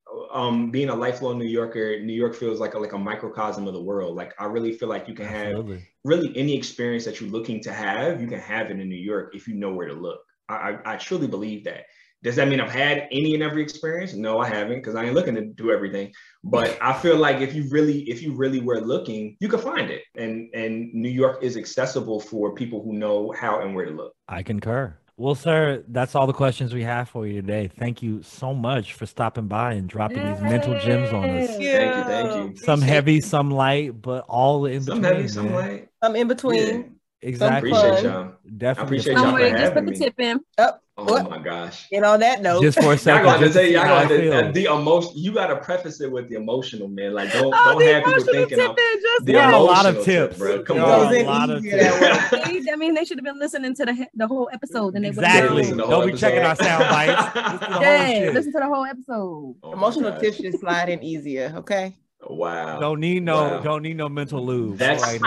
being a lifelong New Yorker, New York feels like a microcosm of the world. Like I really feel like you can have really any experience that you're looking to have, you can have it in New York if you know where to look. I truly believe that. Does that mean I've had any and every experience? No, I haven't, because I ain't looking to do everything. But I feel like if you really were looking, you could find it. And New York is accessible for people who know how and where to look. I concur. Well, sir, that's all the questions we have for you today. Thank you so much for stopping by and dropping these mental gems on us. Thank you. Some heavy, some light, but all in between. Some heavy, some light. Some in between. Yeah. Exactly. I appreciate y'all. Definitely. I appreciate y'all for having me. Tip in. Oh my gosh. And on that note, just for a second, the emotion. You got to preface it with the emotional, man. Like don't have people thinking there are a lot of tips, bro. Come on, a lot of tips. I mean, they should have been listening to the whole episode, and exactly. Don't be checking our sound bites. Listen to the whole episode. Emotional tips just slide in easier. Okay. Wow. Don't need no mental lube. That's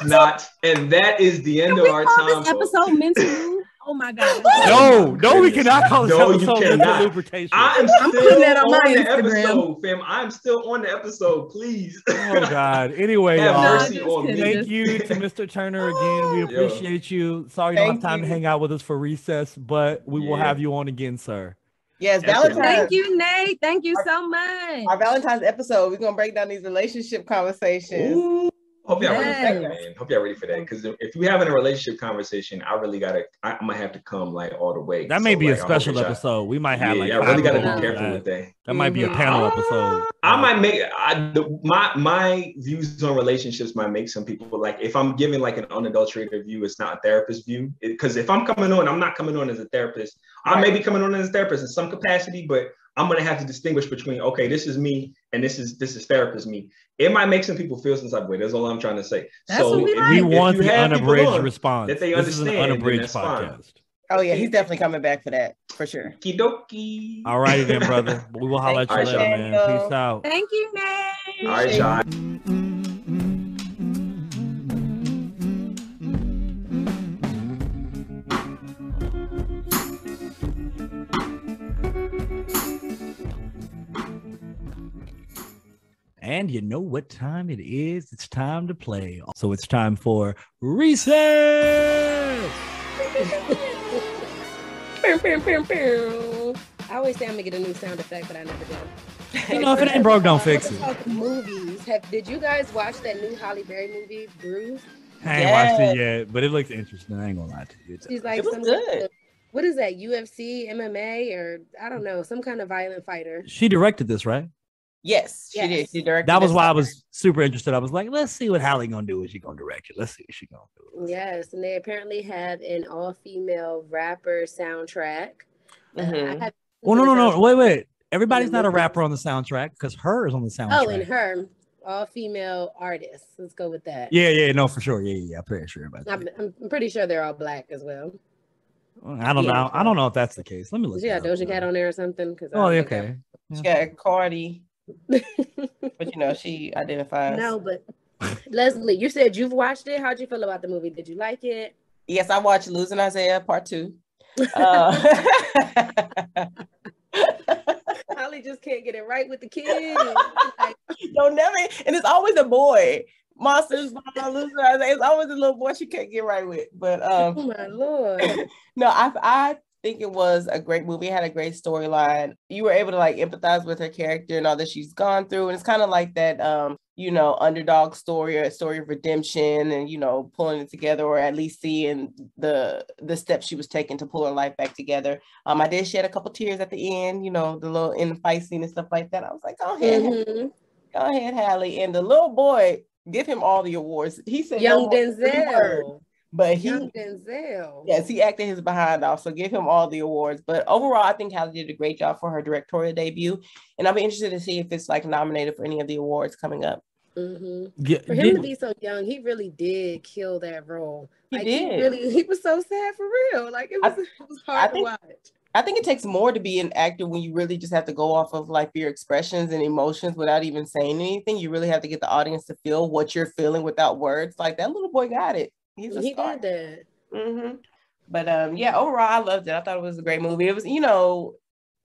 not, and that is the end of our time. This episode mental lube. Oh my God. No, we cannot call this episode mental lubrication. I'm putting that on my episode, fam. I'm still on the episode, please. Oh God. Anyway, have mercy on me. Thank you to Mr. Turner again. We appreciate you. Sorry you don't have time to hang out with us for recess, but we will have you on again, sir. Yes, Valentine's. Thank you, Nate. Thank you so much. Our Valentine's episode, we're gonna break down these relationship conversations. Ooh. Hope y'all ready for that, man. Hope y'all ready for that. Because if we're having a relationship conversation, I might have to come like all the way. That may be a special episode. We might have I really gotta be careful with that. That might be a panel episode. I might make my views on relationships might make some people, like, if I'm giving like an unadulterated view, it's not a therapist view. Because if I'm coming on, I'm not coming on as a therapist. I may be coming on as a therapist in some capacity, but I'm gonna have to distinguish between, okay, this is me and this is therapist me. It might make some people feel some type of way. That's all I'm trying to say. That's so we want the unabridged response. That they understand. This is an unabridged podcast. Fine. Oh yeah, he's definitely coming back for that, for sure. Kidoki. All righty then, brother. We will holler at you later, man. Peace out. Thank you, Nate. All right, Sean. And you know what time it is? It's time to play. So it's time for Recess! I always say I'm gonna get a new sound effect, but I never do. You know, if it ain't broke, don't fix it. Movies. Did you guys watch that new Halle Berry movie, Bruised? I ain't watched it yet, but it looks interesting. I ain't gonna lie to you. She's like, it was good. What is that? UFC, MMA, or I don't know, some kind of violent fighter. She directed this, right? Yes, she did. She directed. That was why I was super interested. I was like, let's see what Halle gonna do. Is she gonna direct it? Let's see what she gonna do. Yes, and they apparently have an all-female rapper soundtrack. Well, no. Wait. Everybody's not a rapper on the soundtrack because Her is on the soundtrack. Oh, and Her, all-female artists. Let's go with that. Yeah, no, for sure. Yeah, I'm pretty sure about that. I'm pretty sure they're all black as well. I don't know. I don't know if that's the case. Let me look. She got Doja Cat on there or something. Okay. She got Cardi. But you know, she identifies. No, but Leslie, you said you've watched it. How'd you feel about the movie? Did you like it? Yes, I watched Losing Isaiah Part 2. Holly just can't get it right with the kids. Like, don't never, and it's always a boy. Monsters, Losing Isaiah. It's always a little boy she can't get right with. But oh my Lord. No, I think it was a great movie. It had a great storyline. You were able to like empathize with her character and all that she's gone through. And it's kind of like that, underdog story or a story of redemption and, pulling it together, or at least seeing the steps she was taking to pull her life back together. I did shed a couple tears at the end, the little in the fight scene and stuff like that. I was like, go ahead, Halle. And the little boy, give him all the awards. He said, young Denzel. But young Denzel. Yes, he acted his behind off, so give him all the awards. But overall, I think Halle did a great job for her directorial debut, and I'll be interested to see if it's like nominated for any of the awards coming up. Yeah, for him to be so young, he really did kill that role. He did. He was so sad for real. Like it was hard to watch. I think it takes more to be an actor when you really just have to go off of like your expressions and emotions without even saying anything. You really have to get the audience to feel what you're feeling without words. Like that little boy got it. He did that. But overall, I loved it. I thought it was a great movie. It was,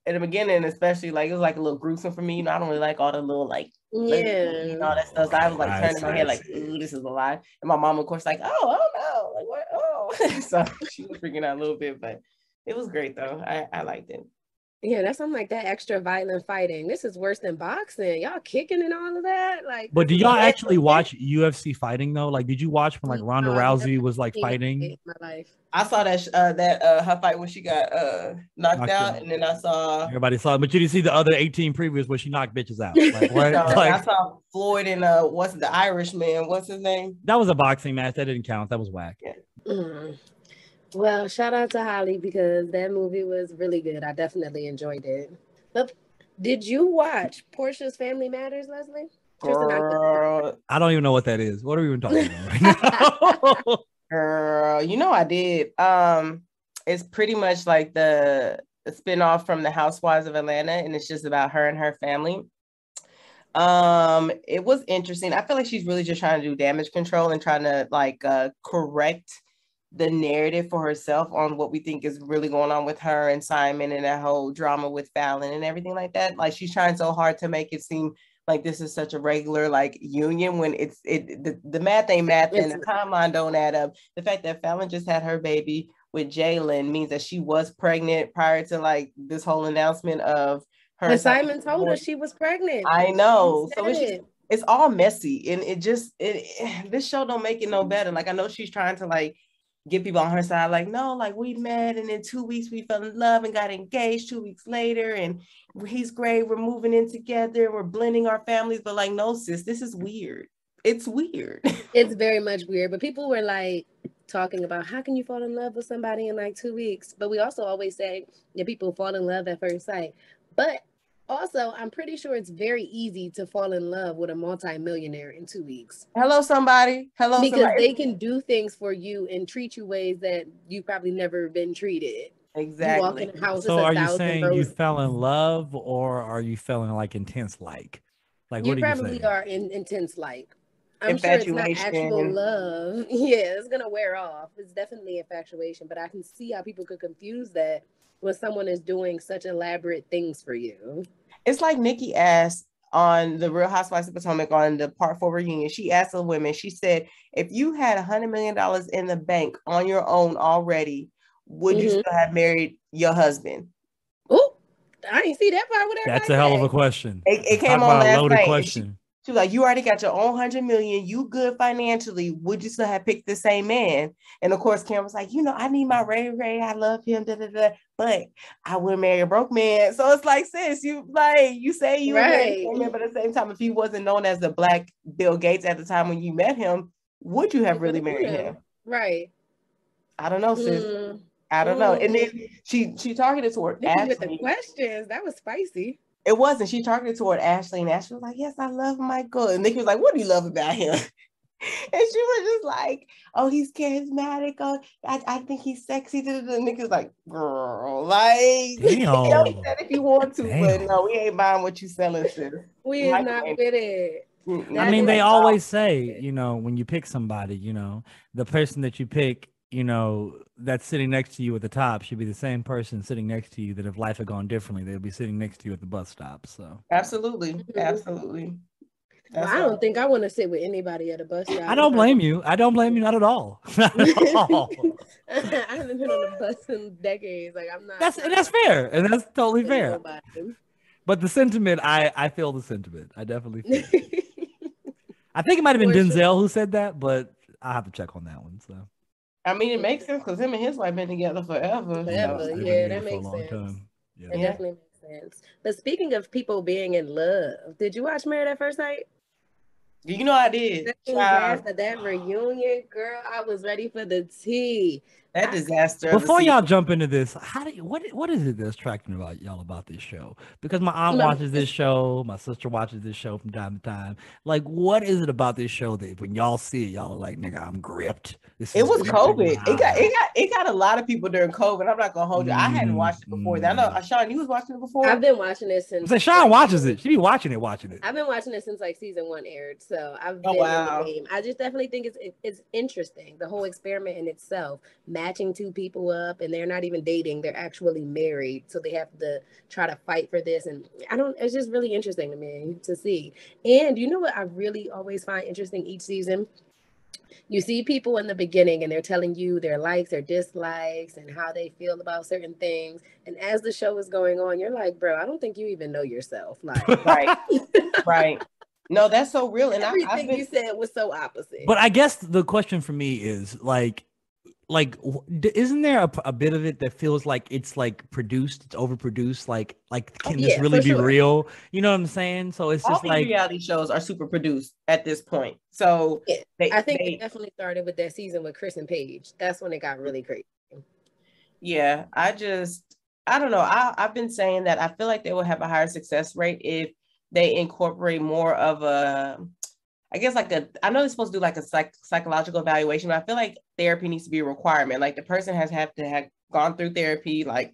at the beginning, especially, like, it was like a little gruesome for me. I don't really like all the little, like, all that stuff. So I was like turning my head, like, ooh, this is a lie. And my mom, of course, like, oh no, like, what? Oh, so she was freaking out a little bit, but it was great though. I liked it. Yeah, that's something like that extra violent fighting. This is worse than boxing. Y'all kicking and all of that. Like, but do y'all actually watch UFC fighting though? Like, did you watch when like Ronda Rousey was like fighting? My life. I saw that her fight when she got knocked out, and then I saw everybody saw it, but you didn't see the other 18 previous where she knocked bitches out. Like, what? No, I saw Floyd and what's the Irishman? What's his name? That was a boxing match. That didn't count. That was whack. Yeah. Well, shout out to Halle because that movie was really good. I definitely enjoyed it. But did you watch Portia's Family Matters, Leslie? Girl, I don't even know what that is. What are we even talking about right now? Girl, I did. It's pretty much like the spinoff from the Housewives of Atlanta, and it's just about her and her family. It was interesting. I feel like she's really just trying to do damage control and trying to like correct the narrative for herself on what we think is really going on with her and Simon and that whole drama with Fallon and everything like that. Like she's trying so hard to make it seem like this is such a regular like union when the math ain't math and the timeline don't add up. The fact that Fallon just had her baby with Jalen means that she was pregnant prior to like this whole announcement of her. And Simon told her she was pregnant. I know. So it's all messy, and this show don't make it no better. Like I know she's trying to like get people on her side, like, no, like we met and in 2 weeks we fell in love and got engaged 2 weeks later and he's great, we're moving in together, we're blending our families, but like, no, sis, this is weird. It's weird. It's very much weird, but people were like talking about how can you fall in love with somebody in like 2 weeks? But we also always say that people fall in love at first sight. But also, I'm pretty sure it's very easy to fall in love with a multi-millionaire in 2 weeks. Hello, somebody. Because they can do things for you and treat you ways that you've probably never been treated. Exactly. You walk in a house, so are you saying you fell in love, or are you feeling like intense like? Like what you probably are in intense like. I'm sure it's not actual love. Yeah, it's gonna wear off. It's definitely infatuation, but I can see how people could confuse that when someone is doing such elaborate things for you. It's like Nikki asked on the Real Housewives of Potomac on the Part 4 reunion. She asked the women, she said, if you had $100 million in the bank on your own already, would you still have married your husband? Oh, I didn't see that part. That's a hell of a question. It came on last loaded night. Question. She was like, you already got your own $100 million. You good financially. Would you still have picked the same man? And of course, Kim was like, I need my Ray Ray. I love him. But I wouldn't marry a broke man. So it's like, sis, you say you would marry a man, but at the same time, if he wasn't known as the Black Bill Gates at the time when you met him, would you have really married him? Right. I don't know, sis. I don't know. And then she targeted toward Ashley. With the questions, that was spicy. It wasn't. She targeted toward Ashley, and Ashley was like, yes, I love Michael. And Nikki was like, what do you love about him? And she was just like, oh, he's charismatic. Oh, I think he's sexy. And Nikki was like, girl, like, if you want to, but no, we ain't buying what you selling, sis. We is not with it. I mean, they always say, when you pick somebody, the person that you pick, that's sitting next to you at the top should be the same person sitting next to you that if life had gone differently, they'll be sitting next to you at the bus stop. So absolutely. Well, I don't think I want to sit with anybody at a bus stop. I don't blame you. Not at all. Not at all. I haven't been on a bus in decades. Like I'm not. That's fair, and that's totally fair. But the sentiment, I feel the sentiment. I definitely feel. I think it might have been Denzel who said that, but I'll have to check on that one. So. I mean, it makes sense because him and his wife been together forever. Yeah, that makes sense. Yeah. It definitely makes sense. But speaking of people being in love, did you watch Married at First Sight? You know I did. After that reunion, girl, I was ready for the tea. That disaster. Before y'all jump into this, what is it that's attracting about y'all about this show? Because my aunt watches this show, my sister watches this show from time to time. Like, what is it about this show that when y'all see it, y'all are like, nigga, I'm gripped. It was COVID. It got a lot of people during COVID. I'm not gonna hold you. I hadn't watched it before. I know, Sean, you was watching it before. I've been watching it since. So Sean watches it. She be watching it. I've been watching it since like season 1 aired. So I've been in the game. I just definitely think it's interesting. The whole experiment in itself, matching two people up, and they're not even dating; they're actually married. So they have to try to fight for this, and it's just really interesting to me to see. And you know what I really always find interesting each season? You see people in the beginning and they're telling you their likes or dislikes and how they feel about certain things. And as the show is going on, you're like, bro, I don't think you even know yourself. Like, right. No, that's so real. And everything you said was so opposite. But I guess the question for me is like, isn't there a bit of it that feels like it's like produced, it's overproduced? Like can this really be real? You know what I'm saying? So it's just like reality shows are super produced at this point. So I think it definitely started with that season with Chris and Paige. That's when it got really crazy. Yeah, I don't know. I've been saying that I feel like they will have a higher success rate if they incorporate more of I know they're supposed to do like a psychological evaluation, but I feel like therapy needs to be a requirement. Like the person has to have gone through therapy like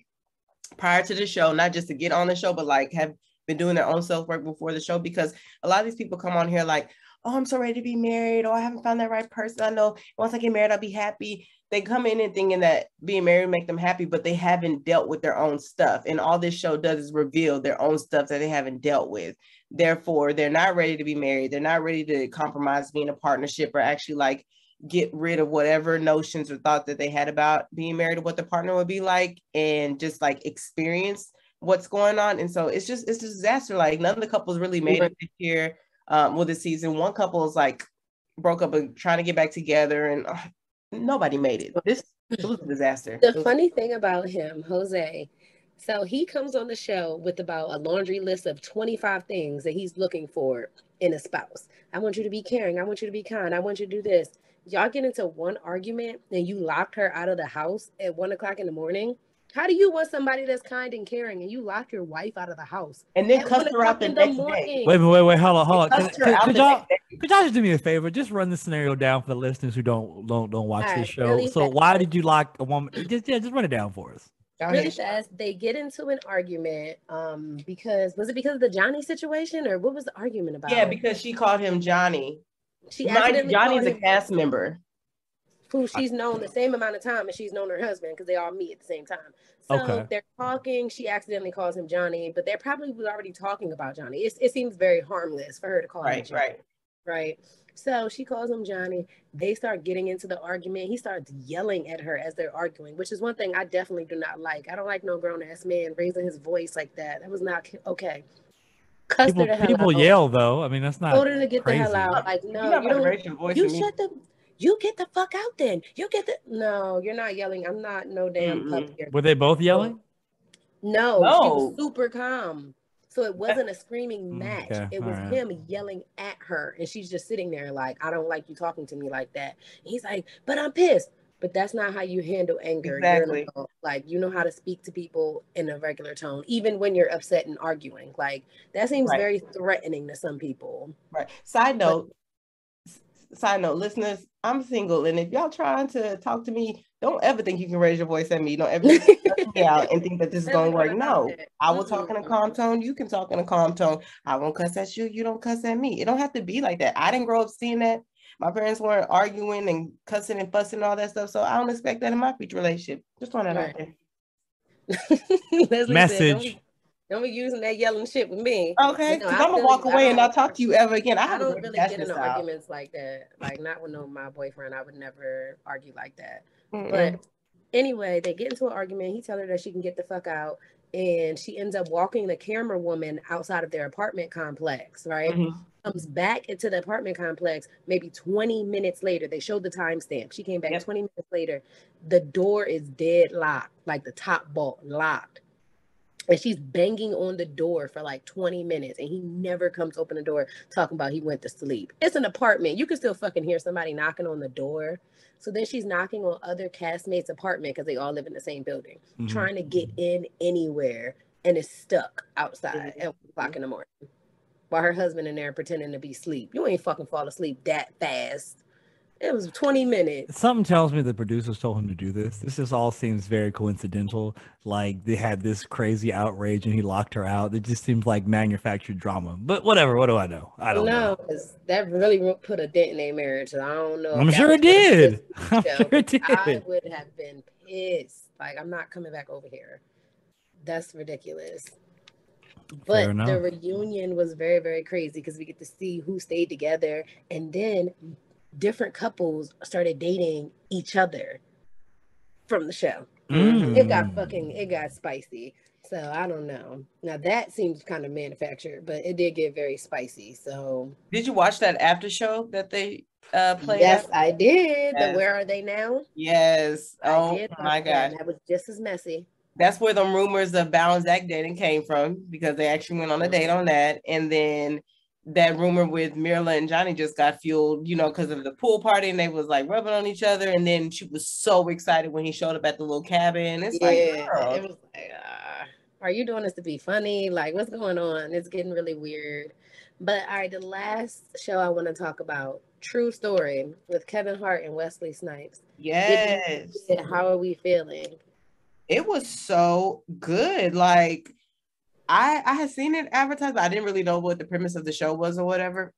prior to the show, not just to get on the show, but like have been doing their own self-work before the show, because a lot of these people come on here like, oh, I'm so ready to be married, or I haven't found that right person. I know once I get married, I'll be happy. They come in and thinking that being married will make them happy, but they haven't dealt with their own stuff. And all this show does is reveal their own stuff that they haven't dealt with. Therefore, they're not ready to be married. They're not ready to compromise being a partnership or actually like get rid of whatever notions or thought that they had about being married or what the partner would be like, and just like experience what's going on. And so it's a disaster. Like none of the couples really made it this year. This season, one couple is like broke up and trying to get back together, and nobody made it. It was a disaster. The funny thing about him, Jose, so he comes on the show with about a laundry list of 25 things that he's looking for in a spouse. I want you to be caring. I want you to be kind. I want you to do this. Y'all get into one argument and you locked her out of the house at 1:00 in the morning. How do you want somebody that's kind and caring and you lock your wife out of the house and then cuss her out the next day? Wait, hold on. Could y'all just do me a favor? Just run the scenario down for the listeners who don't watch this show. Really so fast. Why did you lock a woman? Just run it down for us. Really fast. They get into an argument because of the Johnny situation, or what was the argument about? Yeah, because she called him Johnny. Johnny's a cast member. who she's known the same amount of time as she's known her husband, because they all meet at the same time. So they're talking. She accidentally calls him Johnny, but they're probably already talking about Johnny. It seems very harmless for her to call him Johnny. Right. So she calls him Johnny. They start getting into the argument. He starts yelling at her as they're arguing, which is one thing I definitely do not like. I don't like no grown-ass man raising his voice like that. That was not okay. Cuss her the hell out. People yell, though. I mean, that's not told her to get crazy. the hell out. Like, no, you don't. You get the fuck out then. No, you're not yelling. I'm not no damn pup here. Were they both yelling? No, she was super calm. So it wasn't a screaming match. It was him yelling at her. And she's just sitting there like, I don't like you talking to me like that. And he's like, but I'm pissed. But that's not how you handle anger. Exactly. Like, you know how to speak to people in a regular tone, even when you're upset and arguing. Like, that seems very threatening to some people. Right. Side note, listeners, I'm single, and if y'all trying to talk to me, don't ever think you can raise your voice at me. Don't ever cuss me out and think that this is going to work. No, I will talk in a calm tone. You can talk in a calm tone. I won't cuss at you. You don't cuss at me. It don't have to be like that. I didn't grow up seeing that. My parents weren't arguing and cussing and fussing and all that stuff, so I don't expect that in my future relationship. Just throwing that out there. Message. Said, don't be using that yelling shit with me. Okay, because I'm gonna walk away and not talk to you ever again. I don't really get into arguments like that. Like, not with my boyfriend. I would never argue like that. But anyway, they get into an argument. He tells her that she can get the fuck out, and she ends up walking the camera woman outside of their apartment complex. Right. Comes back into the apartment complex maybe 20 minutes later. They showed the timestamp. She came back 20 minutes later. The door is dead locked, like the top bolt locked. And she's banging on the door for like 20 minutes. And he never comes open the door talking about he went to sleep. It's an apartment. You can still fucking hear somebody knocking on the door. So then she's knocking on other castmates' apartment because they all live in the same building, trying to get in anywhere. And is stuck outside at 1 o'clock in the morning. While her husband in there pretending to be asleep. You ain't fucking fall asleep that fast. It was 20 minutes. Something tells me the producers told him to do this. This just all seems very coincidental. Like they had this crazy outrage and he locked her out. It just seems like manufactured drama. But whatever. What do I know? I don't know. Because that really put a dent in their marriage. I don't know. I'm sure it did. I'm sure it did. I would have been pissed. Like, I'm not coming back over here. That's ridiculous. But the reunion was very, very crazy because we get to see who stayed together, and then different couples started dating each other from the show. It got spicy. So I don't know. Now that seems kind of manufactured, but it did get very spicy. So did you watch that after show that they played? Yes, I did. Yes. But where are they now? Yes. Oh my God. That was just as messy. That's where the rumors of Bound Zach dating came from, because they actually went on a date on that. And then that rumor with Mirla and Johnny just got fueled, because of the pool party, and they was like rubbing on each other. And then she was so excited when he showed up at the little cabin. It's like, girl. It was like, are you doing this to be funny? Like, what's going on? It's getting really weird. But all right, the last show I want to talk about, True Story with Kevin Hart and Wesley Snipes. Yes. How are we feeling? It was so good. Like, I had seen it advertised, but I didn't really know what the premise of the show was or whatever.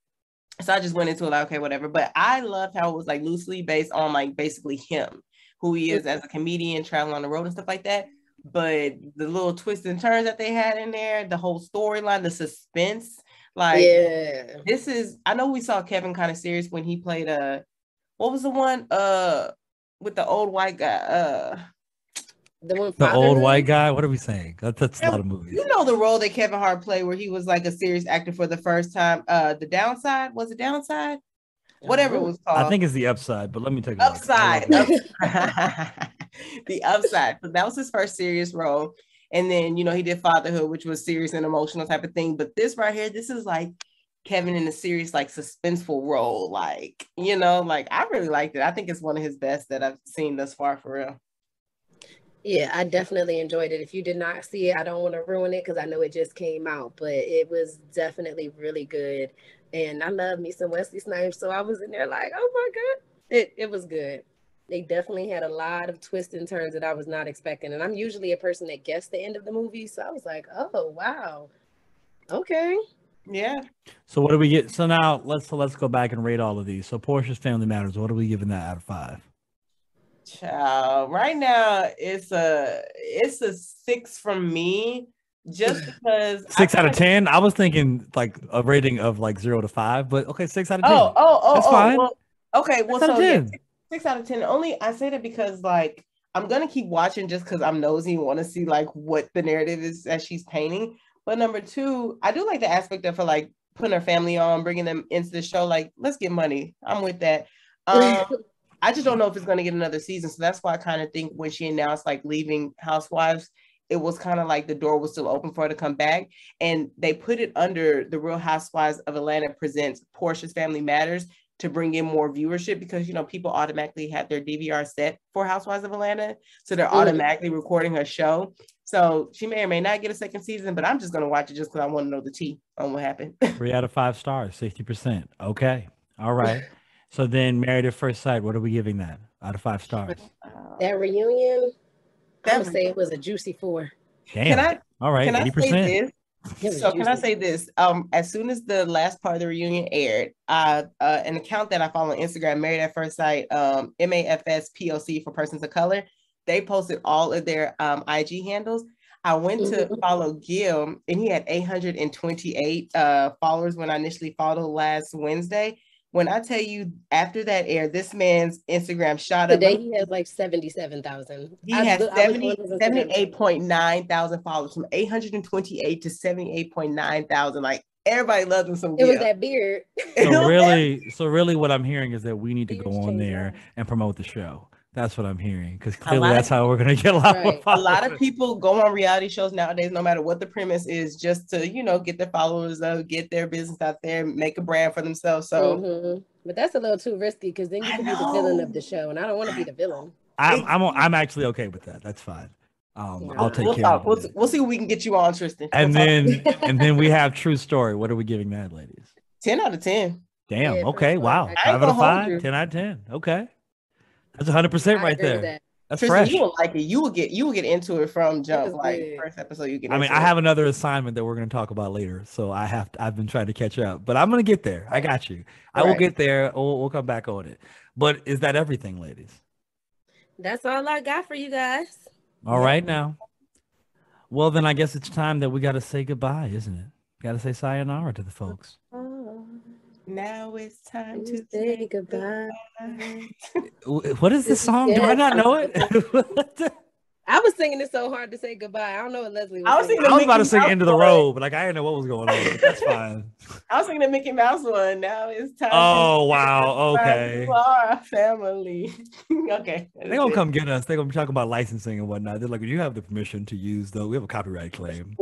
So I just went into it like, okay, whatever. But I loved how it was like loosely based on like basically him, who he is as a comedian, traveling on the road and stuff like that. But the little twists and turns that they had in there, the whole storyline, the suspense, like this is, I know we saw Kevin kind of serious when he played what was the one with the old white guy? The old white guy. What are we saying? That's a lot of movies. You know the role that Kevin Hart played where he was like a serious actor for the first time. The Downside, was it Downside? Whatever it was called. I think it's The Upside, but let me take a Upside. The Upside. So that was his first serious role. And then, he did Fatherhood, which was serious and emotional type of thing. But this right here, this is like Kevin in a serious, like suspenseful role. Like, like I really liked it. I think it's one of his best that I've seen thus far, for real. Yeah, I definitely enjoyed it. If you did not see it, I don't want to ruin it because I know it just came out, but it was definitely really good. And I love me some Wesley Snipes, so I was in there like, oh my God. It was good. They definitely had a lot of twists and turns that I was not expecting. And I'm usually a person that guessed the end of the movie, so I was like, oh, wow. Okay. Yeah. So what do we get? So now let's go back and rate all of these. So Portia's Family Matters, what are we giving that out of 5? Child, right now it's a 6 from me, just because 6 out of 10. I was thinking like a rating of like 0 to 5, but okay, 6 out of 10. That's fine. Well, okay, well, 6 out of 10. 6 out of 10. Only I say that because like I'm gonna keep watching just because I'm nosy and want to see like what the narrative is that she's painting. But number two, I do like the aspect of her like putting her family on, bringing them into the show. Like, let's get money. I'm with that. I just don't know if it's going to get another season. So that's why I kind of think when she announced like leaving Housewives, it was kind of like the door was still open for her to come back. And they put it under the Real Housewives of Atlanta presents Portia's Family Matters to bring in more viewership because, you know, people automatically have their DVR set for Housewives of Atlanta. So they're automatically recording her show. So she may or may not get a second season, but I'm just going to watch it just because I want to know the tea on what happened. 3 out of 5 stars, 60%. Okay. All right. So then Married at First Sight, what are we giving that out of 5 stars? That reunion, I'm going to say it was a juicy 4. Damn. All right, 80%. Can I say this? As soon as the last part of the reunion aired, an account that I follow on Instagram, Married at First Sight, MAFSPOC for persons of color, they posted all of their IG handles. I went to follow Gil, and he had 828 followers when I initially followed last Wednesday. When I tell you, after that aired, this man's Instagram shot up. Today he has like 77,000. He has 78.9 thousand followers, from 828 to 78.9 thousand. Like, everybody loves him some. It was that beard. So really what I'm hearing is that we need to go on there and promote the show. That's what I'm hearing, because clearly that's how we're going to get a lot more followers. A lot of people go on reality shows nowadays, no matter what the premise is, just to, you know, get their followers up, get their business out there, make a brand for themselves. So, but that's a little too risky, because then you can be the villain of the show, and I don't want to be the villain. I'm actually okay with that. That's fine. I'll take care of it. We'll see what we can get you on, Tristan. And then we have True Story. What are we giving that, ladies? 10 out of 10. Damn. Yeah, okay. Wow. 5 out of 5. 10 out of 10. Okay. That's 100% right there. That's Tristan, fresh. You will like it. You will get into it from jump. Like, first episode, you get. I have another assignment that we're going to talk about later, so I've been trying to catch up, but I'm going to get there. I got you. I will get there. We'll come back on it. But is that everything, ladies? That's all I got for you guys. All right now. Well, then I guess it's time that we got to say goodbye, isn't it? Got to say sayonara to the folks. Now it's time to say goodbye. What is this song? Do I not know it? I was singing it so hard to say goodbye. I don't know what Leslie was singing. I was about to sing Into the Road, but like I didn't know what was going on. That's fine. I was singing the Mickey Mouse one. Now it's time. Oh, wow. Okay. To our family. Okay. They're going to come get us. They're going to be talking about licensing and whatnot. They're like, do you have the permission to use, though? We have a copyright claim.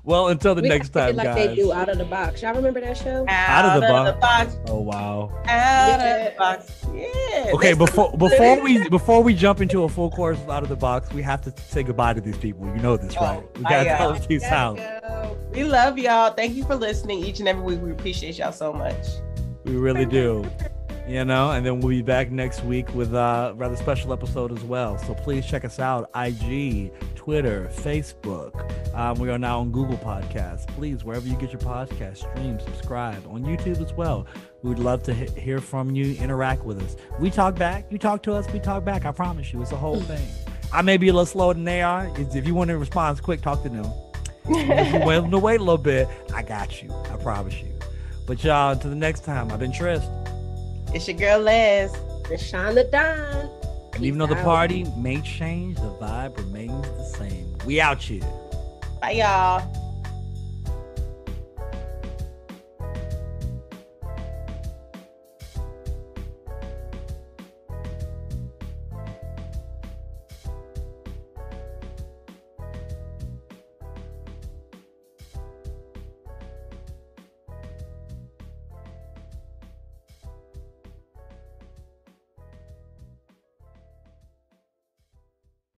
Well, until the next time, like guys. They do Out of the Box. Y'all remember that show? Out of the box. Oh wow. Out of the box. Yeah. Okay, before we jump into a full course of Out of the Box, we have to say goodbye to these people. You know this, right? We gotta tell us peace out. We love y'all. Thank you for listening each and every week. We appreciate y'all so much. We really do. You know, and then we'll be back next week with a rather special episode as well. So please check us out. IG, Twitter, Facebook. We are now on Google Podcasts. Please, wherever you get your podcast, stream, subscribe. On YouTube as well. We would love to hear from you, interact with us. We talk back. You talk to us, we talk back. I promise you, it's a whole thing. I may be a little slower than they are. If you want to respond quick, talk to them. If you want to wait a little bit, I got you. I promise you. But y'all, until the next time, I've been Trist. It's your girl Les. It's Shonda Don. And even though the party may change, the vibe remains the same. We out here. Bye, y'all.